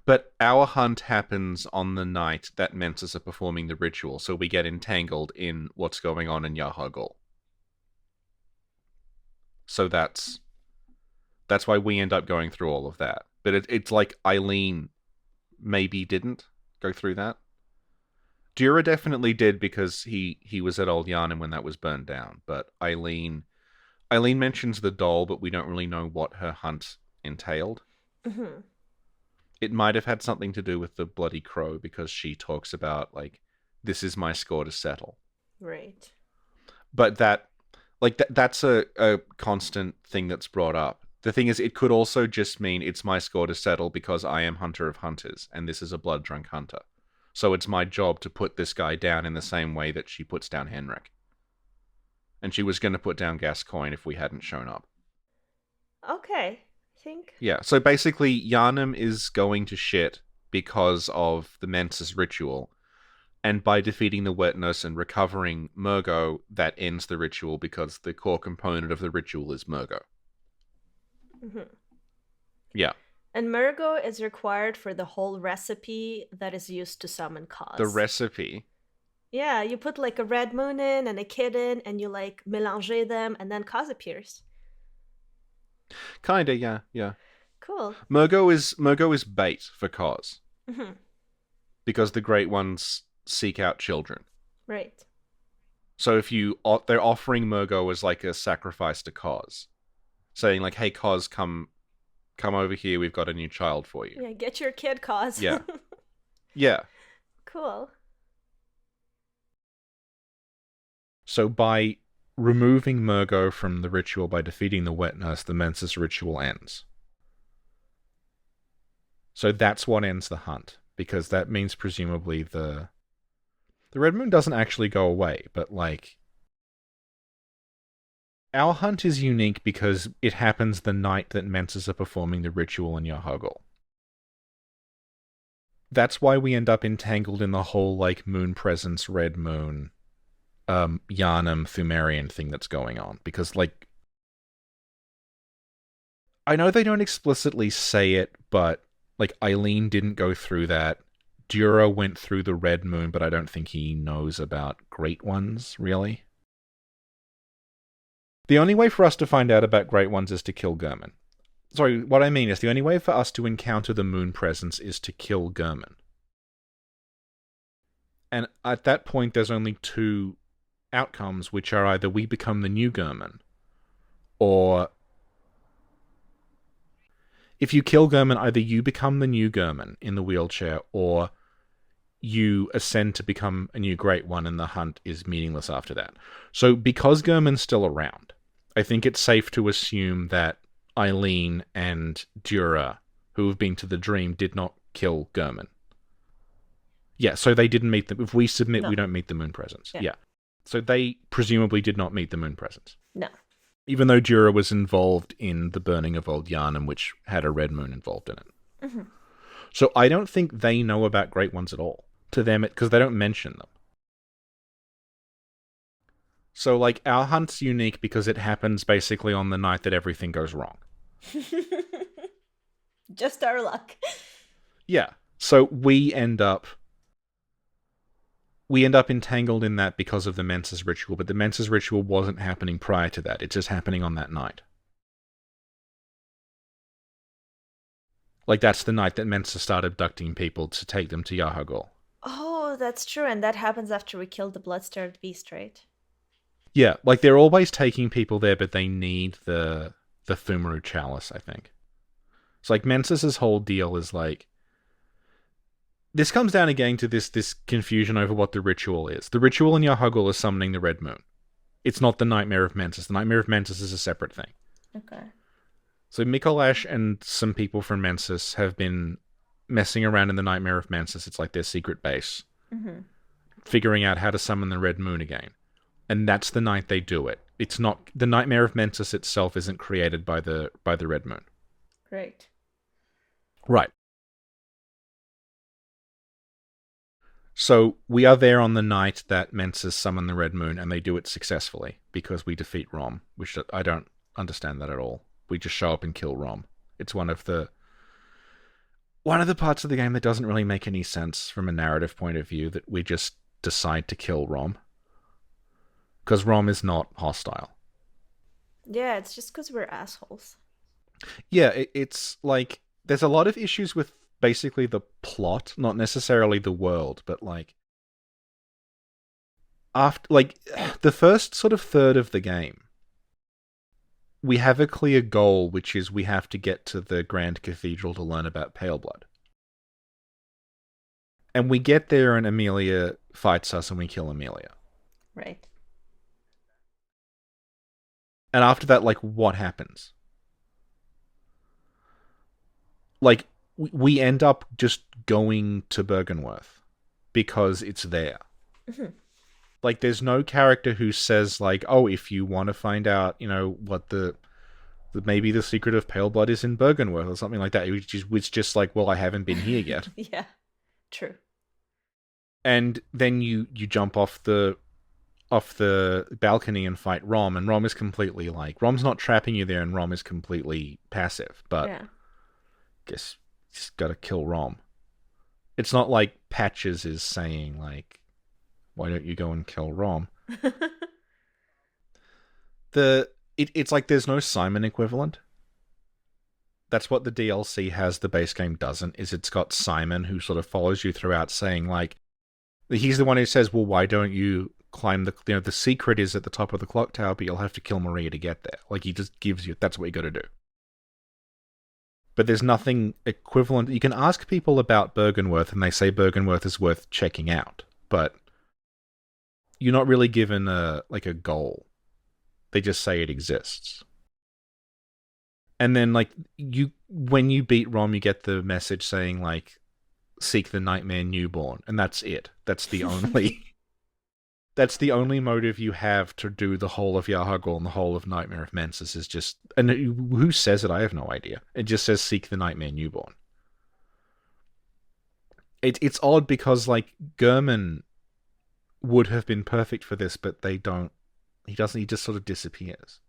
But our hunt happens on the night that Menses are performing the ritual, so we get entangled in what's going on in Yharnam. So that's why we end up going through all of that. But it's like Eileen maybe didn't go through that. Dura definitely did because he was at Old Yharnam when that was burned down. But Eileen mentions the doll, but we don't really know what her hunt entailed.
Mm-hmm.
It might have had something to do with the bloody crow because she talks about, like, this is my score to settle.
Right.
But that's a constant thing that's brought up. The thing is, it could also just mean it's my score to settle because I am Hunter of Hunters, and this is a blood-drunk hunter. So it's my job to put this guy down in the same way that she puts down Henrik. And she was going to put down Gascoigne if we hadn't shown up.
Okay, I think.
Yeah, so basically, Yharnam is going to shit because of the Menses ritual, and by defeating the wet nurse and recovering Mergo, that ends the ritual because the core component of the ritual is Mergo.
Mm-hmm.
Yeah.
And Mergo is required for the whole recipe that is used to summon Cause.
The recipe?
Yeah, you put like a red moon in and a kid in, and you like mélanger them, and then Cause appears.
Kinda, yeah.
Cool.
Mergo is bait for Cause.
Mm-hmm.
Because the Great Ones seek out children.
Right.
So if they're offering Mergo as like a sacrifice to Cause. Saying like, hey Cause, come over here, we've got a new child for you.
Yeah, get your kid, Cause.
Yeah. Yeah.
Cool.
So by removing Mergo from the ritual, by defeating the wet nurse, the Menses ritual ends. So that's what ends the hunt, because that means presumably the Red Moon doesn't actually go away, but like, our hunt is unique because it happens the night that Menses are performing the ritual in Yharnam. That's why we end up entangled in the whole like moon presence, red moon, Yharnam Thumerian thing that's going on, because like, I know they don't explicitly say it, but like Eileen didn't go through that. Dura went through the red moon, but I don't think he knows about Great Ones, really. The only way for us to find out about Great Ones is to kill gehrman. Sorry, what I mean is the only way for us to encounter the moon presence is to kill gehrman. And at that point, there's only two outcomes, which are either we become the new gehrman, or if you kill gehrman, either you become the new gehrman in the wheelchair, or you ascend to become a new Great One, and the hunt is meaningless after that. So because gehrman's still around, I think it's safe to assume that Eileen and Dura, who have been to the dream, did not kill gehrman. Yeah, so they didn't meet them. If we submit,
No.
we don't meet the moon presence. Yeah. So they presumably did not meet the moon presence.
No.
Even though Dura was involved in the burning of Old Yharnam, which had a red moon involved in it.
Mm-hmm.
So I don't think they know about Great Ones at all. To them, because they don't mention them. So, like, our hunt's unique because it happens basically on the night that everything goes wrong.
Just our luck.
Yeah. So we end up entangled in that because of the Menses ritual, but the Menses ritual wasn't happening prior to that. It's just happening on that night. Like, that's the night that Menses started abducting people to take them to Yharnam.
Oh, that's true, and that happens after we kill the blood-starved beast, right?
Yeah, like, they're always taking people there, but they need the Thumaru chalice, I think. So, like, Menses' whole deal is, like... This comes down again to this confusion over what the ritual is. The ritual in Yharnam is summoning the Red Moon. It's not the Nightmare of Menses. The Nightmare of Menses is a separate thing.
Okay.
So Mikolash and some people from Menses have been messing around in the Nightmare of Menses. It's like their secret base.
Mm-hmm.
Figuring out how to summon the Red Moon again. And that's the night they do it. It's not... The Nightmare of Menses itself isn't created by the Red Moon.
Great.
Right. So we are there on the night that Menses summon the Red Moon, and they do it successfully, because we defeat Rom, which I don't understand that at all. We just show up and kill Rom. It's one of one of the parts of the game that doesn't really make any sense from a narrative point of view, that we just decide to kill Rom. Because Rom is not hostile.
Yeah, it's just because we're assholes.
Yeah, it's like, there's a lot of issues with basically the plot, not necessarily the world, but like, after, like, the first sort of third of the game, we have a clear goal, which is we have to get to the Grand Cathedral to learn about Paleblood. And we get there and Amelia fights us and we kill Amelia.
Right.
And after that, like, what happens? Like, we end up just going to Bergenworth because it's there.
Mm-hmm.
Like, there's no character who says, like, oh, if you want to find out, you know, what maybe the secret of Paleblood is in Bergenworth or something like that. It's just like, well, I haven't been here yet.
Yeah, true.
And then you jump off the balcony and fight Rom, and Rom is completely like, Rom's not trapping you there, and Rom is completely passive. But
Yeah.
guess just gotta kill Rom. It's not like Patches is saying, like, why don't you go and kill Rom? It's like there's no Simon equivalent. That's what the DLC has, the base game doesn't, is it's got Simon who sort of follows you throughout, saying, like, he's the one who says, well, why don't you climb the secret is at the top of the clock tower, but you'll have to kill Maria to get there. Like, he just gives you, that's what you gotta do. But there's nothing equivalent. You can ask people about Bergenworth, and they say Bergenworth is worth checking out, but you're not really given a goal. They just say it exists. And then, like, when you beat Rom, you get the message saying, like, seek the Nightmare Newborn, and that's it. That's the only that's the only motive you have to do the whole of Yahar'gul and the whole of Nightmare of Mensis is just, and who says it? I have no idea. It just says seek the Nightmare Newborn. It's odd because, like, gehrman would have been perfect for this, but they don't. He doesn't. He just sort of disappears.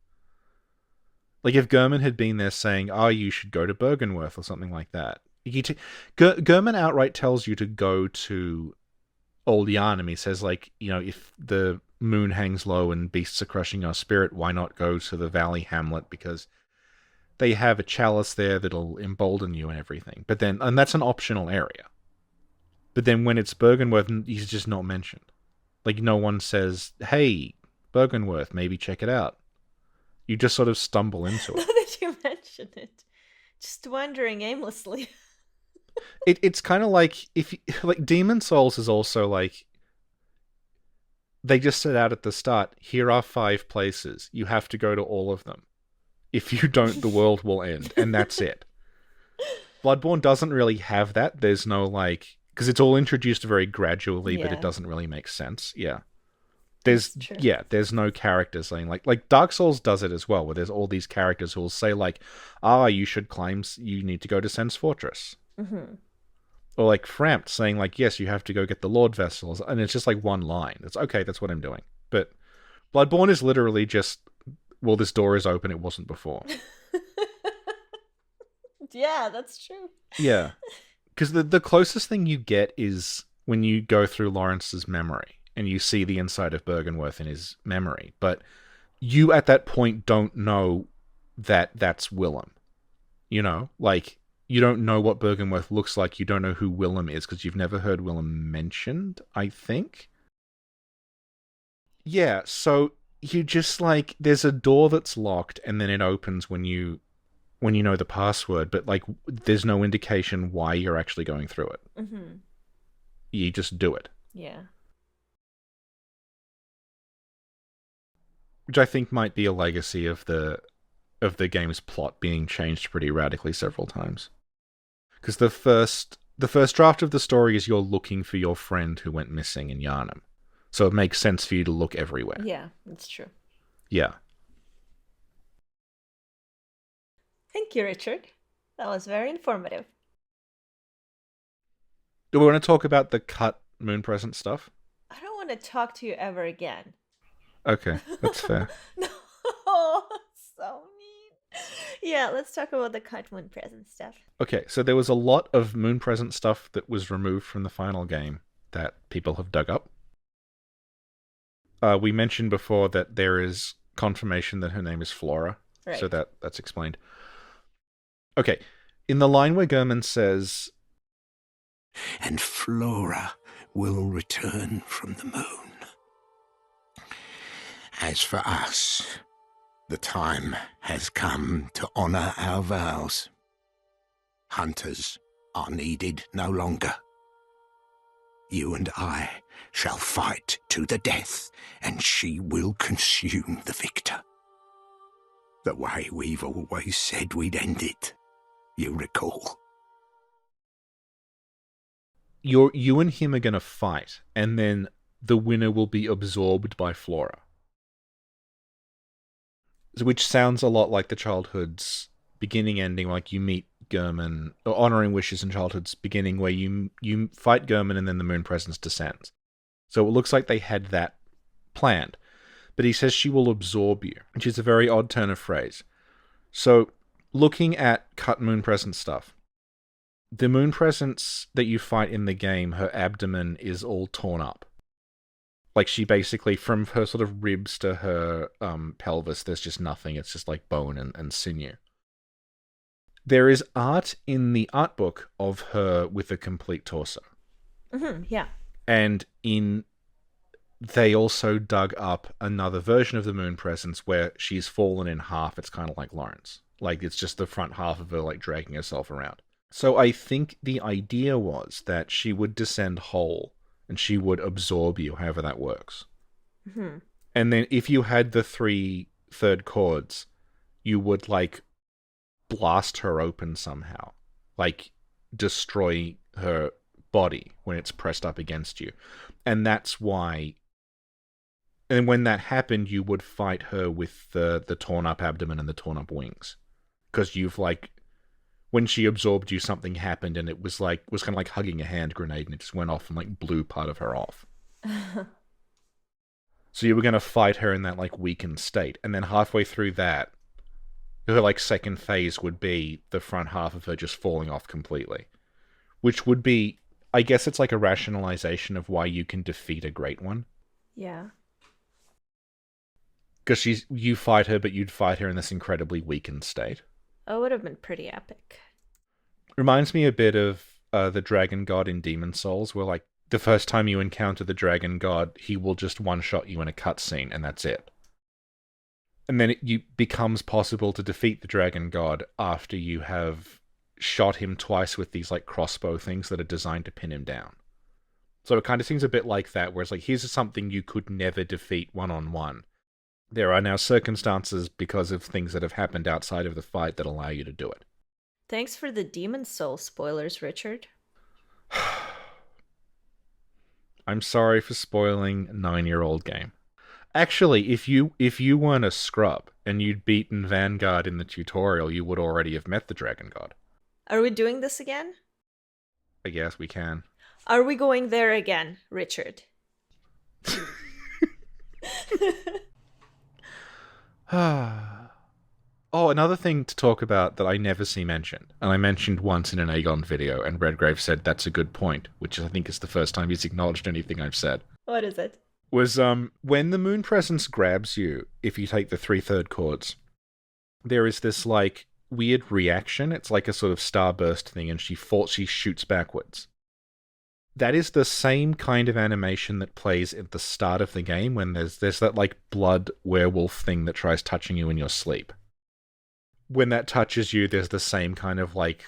Like, if gehrman had been there saying, "Oh, you should go to Bergenworth" or something like that. gehrman outright tells you to go to Old Yharnam. He says, like, you know, if the moon hangs low and beasts are crushing our spirit, why not go to the Valley Hamlet, because they have a chalice there that'll embolden you and everything. But then, and that's an optional area. But then when it's Bergenworth, he's just not mentioned. Like, no one says, hey, Bergenworth, maybe check it out. You just sort of stumble into it.
Now that you mention it, just wandering aimlessly.
It's kind of like, like, Demon Souls is also like, they just set out at the start, here are 5 places. You have to go to all of them. If you don't, the world will end. And that's it. Bloodborne doesn't really have that. There's no, like, because it's all introduced very gradually, but it doesn't really make sense. Yeah. There's no character saying, like Dark Souls does it as well, where there's all these characters who will say, like, you should climb, you need to go to Sen's Fortress.
Mm-hmm.
Or like Frampt saying, like, yes, you have to go get the Lord Vessels, and it's just like one line. It's okay, that's what I'm doing. But Bloodborne is literally just, well, this door is open, it wasn't before.
Yeah, that's true.
Yeah. Because the closest thing you get is when you go through Laurence's memory, and you see the inside of Bergenworth in his memory. But you, at that point, don't know that that's Willem. You know? Like, you don't know what Bergenworth looks like. You don't know who Willem is, because you've never heard Willem mentioned, I think. Yeah, so you just, like, there's a door that's locked, and then it opens when you know the password, but, like, there's no indication why you're actually going through it.
Mm-hmm.
You just do it.
Yeah.
Which I think might be a legacy of the game's plot being changed pretty radically several times. Because the first draft of the story is you're looking for your friend who went missing in Yharnam. So it makes sense for you to look everywhere.
Yeah, that's true.
Yeah.
Thank you, Richard. That was very informative.
Do we want to talk about the cut Moon Present stuff?
I don't want to talk to you ever again.
Okay, that's fair.
No, so mean. Yeah, let's talk about the cut moon present stuff.
Okay, so there was a lot of moon present stuff that was removed from the final game that people have dug up. We mentioned before that there is confirmation that her name is Flora,
Right.
so that's explained. Okay, in the line where gehrman says,
and Flora will return from the moon. As for us, the time has come to honour our vows. Hunters are needed no longer. You and I shall fight to the death, and she will consume the victor. The way we've always said we'd end it, you recall.
you and him are going to fight, and then the winner will be absorbed by Flora. Which sounds a lot like the childhood's beginning ending, like you meet gehrman, or honouring wishes in childhood's beginning, where you fight gehrman and then the moon presence descends. So it looks like they had that planned. But he says she will absorb you, which is a very odd turn of phrase. So, looking at cut moon presence stuff, the moon presence that you fight in the game, her abdomen is all torn up. Like, she basically, from her sort of ribs to her pelvis, there's just nothing. It's just like bone and sinew. There is art in the art book of her with a complete torso.
Yeah.
And they also dug up another version of the moon presence where she's fallen in half. It's kind of like Laurence. Like, it's just the front half of her, like, dragging herself around. So I think the idea was that she would descend whole, and she would absorb you, however that works.
Mm-hmm.
And then if you had the 3 third chords, you would, like, blast her open somehow. Like, destroy her body when it's pressed up against you. And that's why... And when that happened, you would fight her with the torn up abdomen and the torn up wings. Because you've, like... When she absorbed you, something happened, and it was kind of like hugging a hand grenade, and it just went off and, like, blew part of her off. So you were going to fight her in that, like, weakened state. And then halfway through that, her, like, second phase would be the front half of her just falling off completely. Which would be... I guess it's like a rationalization of why you can defeat a great one.
Yeah.
Because you fight her, but you'd fight her in this incredibly weakened state.
Oh, it would have been pretty epic.
Reminds me a bit of the Dragon God in Demon Souls, where, like, the first time you encounter the Dragon God, he will just one-shot you in a cutscene, and that's it. And then it becomes possible to defeat the Dragon God after you have shot him twice with these, like, crossbow things that are designed to pin him down. So it kind of seems a bit like that, where it's like, here's something you could never defeat one-on-one. There are now circumstances because of things that have happened outside of the fight that allow you to do it.
Thanks for the Demon Soul spoilers, Richard.
I'm sorry for spoiling a 9-year-old game. Actually, if you weren't a scrub and you'd beaten Vanguard in the tutorial, you would already have met the Dragon God.
Are we doing this again?
I guess we can.
Are we going there again, Richard?
Oh, another thing to talk about that I never see mentioned, and I mentioned once in an Aegon video, and Redgrave said that's a good point, which I think is the first time he's acknowledged anything I've said.
What is it?
Was when the moon presence grabs you, if you take the 3 third chords, there is this, like, weird reaction. It's like a sort of starburst thing, and she shoots backwards. That is the same kind of animation that plays at the start of the game when there's that, like, blood werewolf thing that tries touching you in your sleep. When that touches you, there's the same kind of, like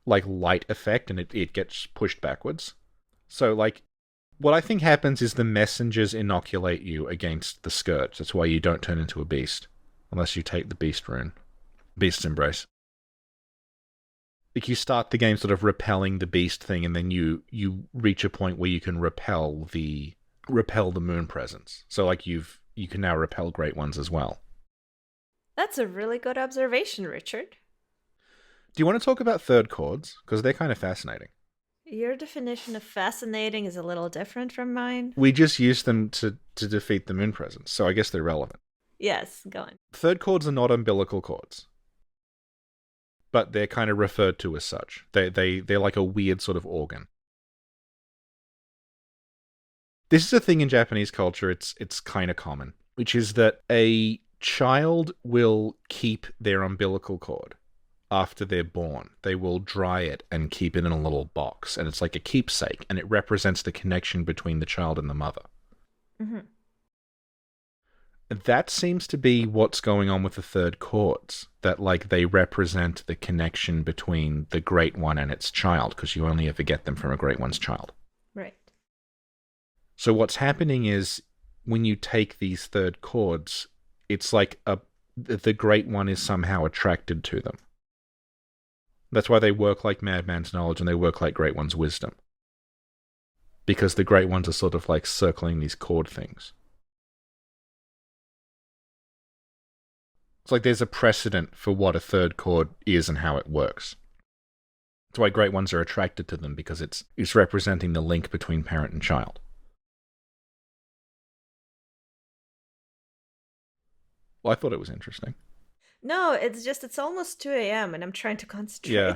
light effect, and it gets pushed backwards. So, like, what I think happens is the messengers inoculate you against the scourge. That's why you don't turn into a beast. Unless you take the beast rune. Beast's Embrace. Like, you start the game sort of repelling the beast thing, and then you reach a point where you can repel the moon presence. So, like, you can now repel great ones as well.
That's a really good observation, Richard.
Do you want to talk about third chords? Because they're kind of fascinating.
Your definition of fascinating is a little different from mine.
We just used them to defeat the moon presence, so I guess they're relevant.
Yes, go on.
Third chords are not umbilical cords. but they're kind of referred to as such. They're like a weird sort of organ. This is a thing in Japanese culture, it's kind of common, which is that a child will keep their umbilical cord after they're born. They will dry it and keep it in a little box, and it's like a keepsake, and it represents the connection between the child and the mother.
Mm-hmm.
That seems to be what's going on with the third chords, that like they represent the connection between the Great One and its child, because you only ever get them from a Great One's child.
Right.
So what's happening is, when you take these third chords, it's like the Great One is somehow attracted to them. That's why they work like Madman's knowledge and they work like Great One's wisdom. Because the Great Ones are sort of like circling these chord things. It's like there's a precedent for what a third chord is and how it works. That's why Great Ones are attracted to them, because it's representing the link between parent and child. Well, I thought it was interesting.
No, it's almost 2 a.m. and I'm trying to concentrate.
Yeah.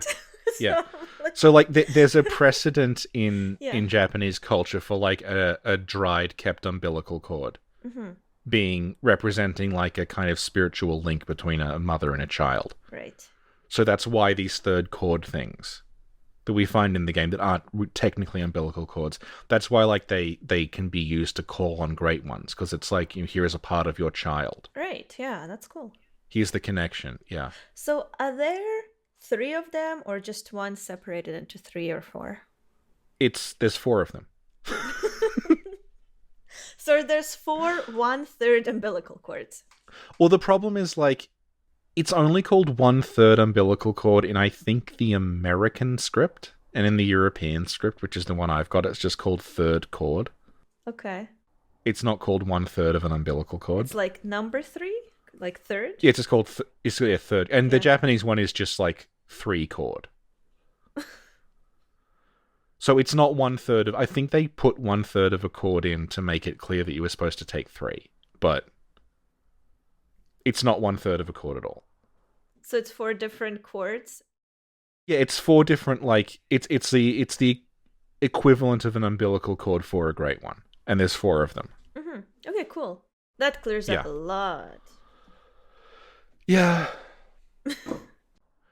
Yeah.
Like...
So, like, there's a precedent in
Yeah.
in Japanese culture for, like, a dried, kept umbilical cord
Mm-hmm.
being representing, like, a kind of spiritual link between a mother and a child.
Right.
So that's why these third chord things that we find in the game that aren't technically umbilical cords, that's why, like, they can be used to call on Great Ones, because it's like, here is a part of your child.
Right, yeah, that's cool.
Here's the connection, yeah.
So are there 3 of them or just one separated into 3 or 4?
There's 4 of them.
So there's 4 1/3 umbilical cords.
Well, the problem is, like, it's only called 1/3 umbilical cord in, I think, the American script, and in the European script, which is the one I've got, it's just called third cord.
Okay.
It's not called 1/3 of an umbilical cord.
It's like number 3? Like third?
Yeah, it's just called it's a third, and the
Yeah.
Japanese one is just like 3 chord. So it's not 1/3 of. I think they put 1/3 of a chord in to make it clear that you were supposed to take 3, but it's not 1/3 of a chord at all.
So it's 4 different chords?
Yeah, it's 4 different. Like it's the equivalent of an umbilical cord for a Great One, and there's 4 of them.
Mm-hmm. Okay, cool. That clears up a lot.
Yeah.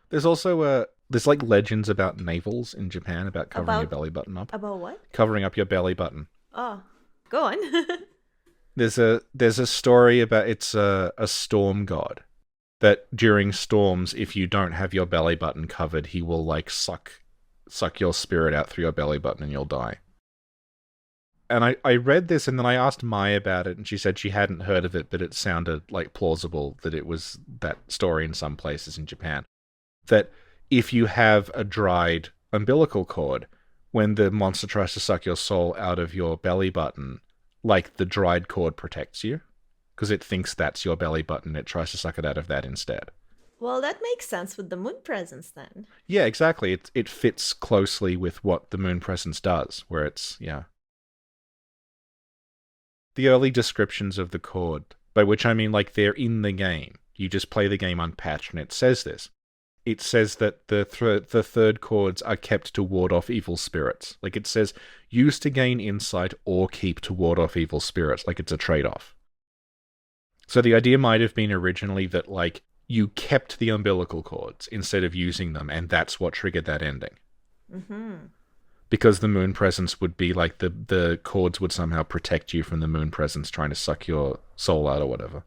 There's also there's like legends about navels in Japan about covering your belly button up.
About what?
Covering up your belly button.
Oh, go on.
There's a story about it's a storm god that during storms, if you don't have your belly button covered, he will like suck your spirit out through your belly button and you'll die. And I read this and then I asked Mai about it and she said she hadn't heard of it, but it sounded like plausible that it was that story in some places in Japan. That if you have a dried umbilical cord, when the monster tries to suck your soul out of your belly button, like the dried cord protects you, because it thinks that's your belly button, it tries to suck it out of that instead.
Well, that makes sense with the moon presence then.
Yeah, exactly. It fits closely with what the moon presence does, where it's, yeah. The early descriptions of the cord, by which I mean like they're in the game. You just play the game unpatched and it says this. It says that the third chords are kept to ward off evil spirits. Like it says, use to gain insight or keep to ward off evil spirits. Like it's a trade-off. So the idea might have been originally that like you kept the umbilical cords instead of using them, and that's what triggered that ending.
Mm-hmm.
Because the moon presence would be like the cords would somehow protect you from the moon presence trying to suck your soul out or whatever.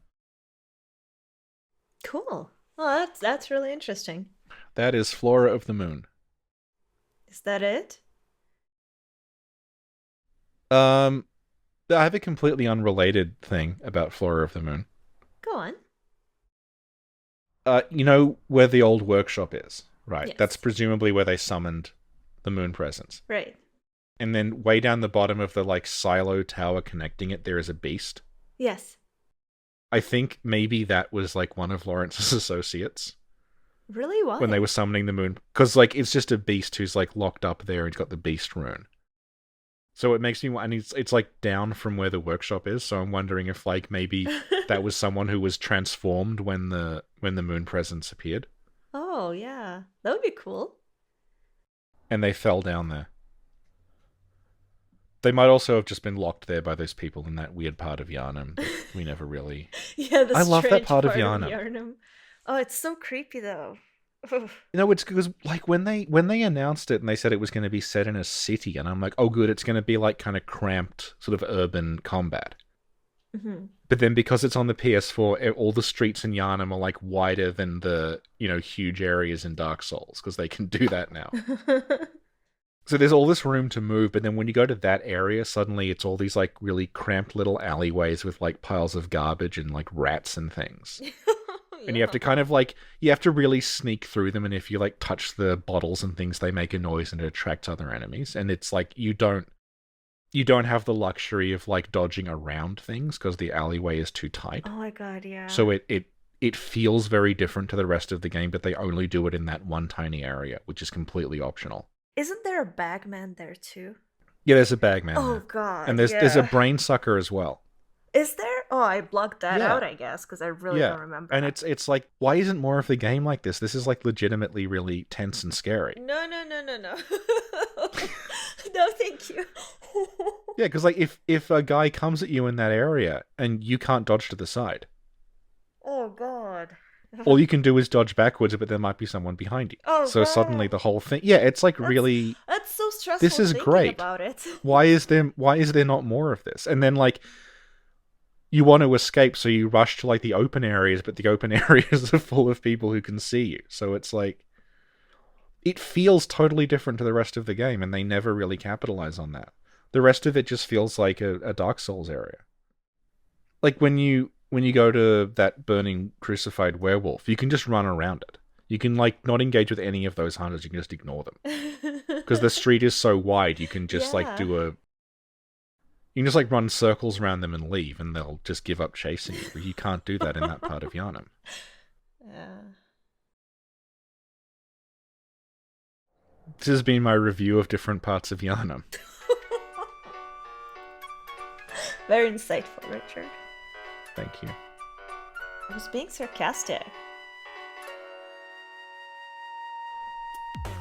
Cool. Well, that's really interesting.
That is Flora of the Moon.
Is that it?
I have a completely unrelated thing about Flora of the Moon.
Go on.
You know where the old workshop is, right?
Yes.
That's presumably where they summoned the moon presence.
Right.
And then way down the bottom of the like silo tower connecting it, there is a beast.
Yes.
I think maybe that was like one of Laurence's associates.
Really? Why?
When they were summoning the moon. Because like it's just a beast who's like locked up there and he's got the beast rune. So it makes me, and it's like down from where the workshop is, so I'm wondering if like maybe that was someone who was transformed when the moon presence appeared.
Oh, yeah. That would be cool.
And they fell down there. They might also have just been locked there by those people in that weird part of Yharnam that we never really...
Yeah, the
I love that
strange
part of Yharnam.
Yharnam. Oh, it's so creepy though.
It's because like when they announced it and they said it was going to be set in a city, and I'm like, oh good, it's going to be like kind of cramped sort of urban combat.
Mm-hmm.
But then because it's on the PS4, all the streets in Yharnam are like wider than the huge areas in Dark Souls because they can do that now. So there's all this room to move, but then when you go to that area, suddenly it's all these like really cramped little alleyways with like piles of garbage and like rats and things. And you have to kind of like, you have to really sneak through them, and if you like touch the bottles and things, they make a noise and it attracts other enemies. And it's like you don't have the luxury of like dodging around things because the alleyway is too tight.
Oh my god, yeah.
So it feels very different to the rest of the game, but they only do it in that one tiny area, which is completely optional.
Isn't there a bagman there too?
Yeah, there's a bagman.
Oh
there.
god.
And there's a brain sucker as well.
Is there? Oh, I blocked that
Yeah.
out, I guess, because I really don't remember.
And it's like, why isn't more of the game like this? This is like legitimately really tense and scary.
No. No, thank you.
Yeah, because like if a guy comes at you in that area and you can't dodge to the side,
Oh god.
all you can do is dodge backwards, but there might be someone behind you.
Oh,
so
god.
suddenly the whole thing, it's like really.
That's so stressful.
This is
thinking
great.
About it.
Why is there not more of this? And then like, you want to escape, so you rush to like the open areas, but the open areas are full of people who can see you. So it's like, it feels totally different to the rest of the game, and they never really capitalize on that. The rest of it just feels like a Dark Souls area. Like when you go to that burning crucified werewolf, you can just run around it. You can like not engage with any of those hunters. You can just ignore them because the street is so wide. You can just like you can just like run circles around them and leave, and they'll just give up chasing you. But you can't do that in that part of Yharnam.
Yeah.
This has been my review of different parts of Yharnam.
Very insightful, Richard.
Thank you.
I was being sarcastic.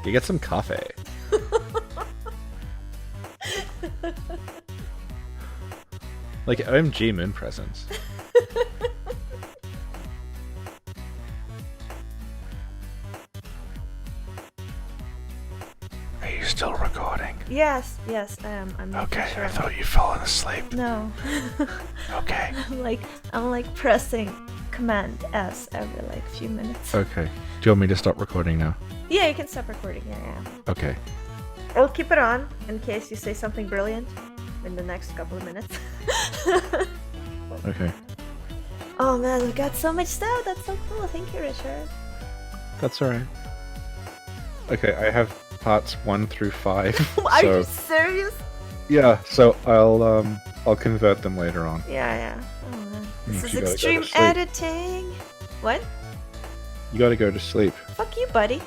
You get some coffee. Like OMG moon presents. Are you still recording?
Yes, I am. I'm making
Okay,
sure.
I thought you'd fallen asleep.
No.
Okay.
I'm like pressing Command S every like few minutes.
Okay. Do you want me to stop recording now?
Yeah, you can stop recording. Yeah.
Okay.
I'll keep it on in case you say something brilliant in the next couple of minutes.
Okay.
Oh man, we got so much stuff. That's so cool. Thank you, Richard.
That's alright. Okay, I have parts 1 through 5.
Are you serious?
Yeah, so I'll convert them later on.
Yeah. Oh man. This is
You gotta go to
extreme
sleep.
editing. What?
You gotta go to sleep.
Fuck you, buddy.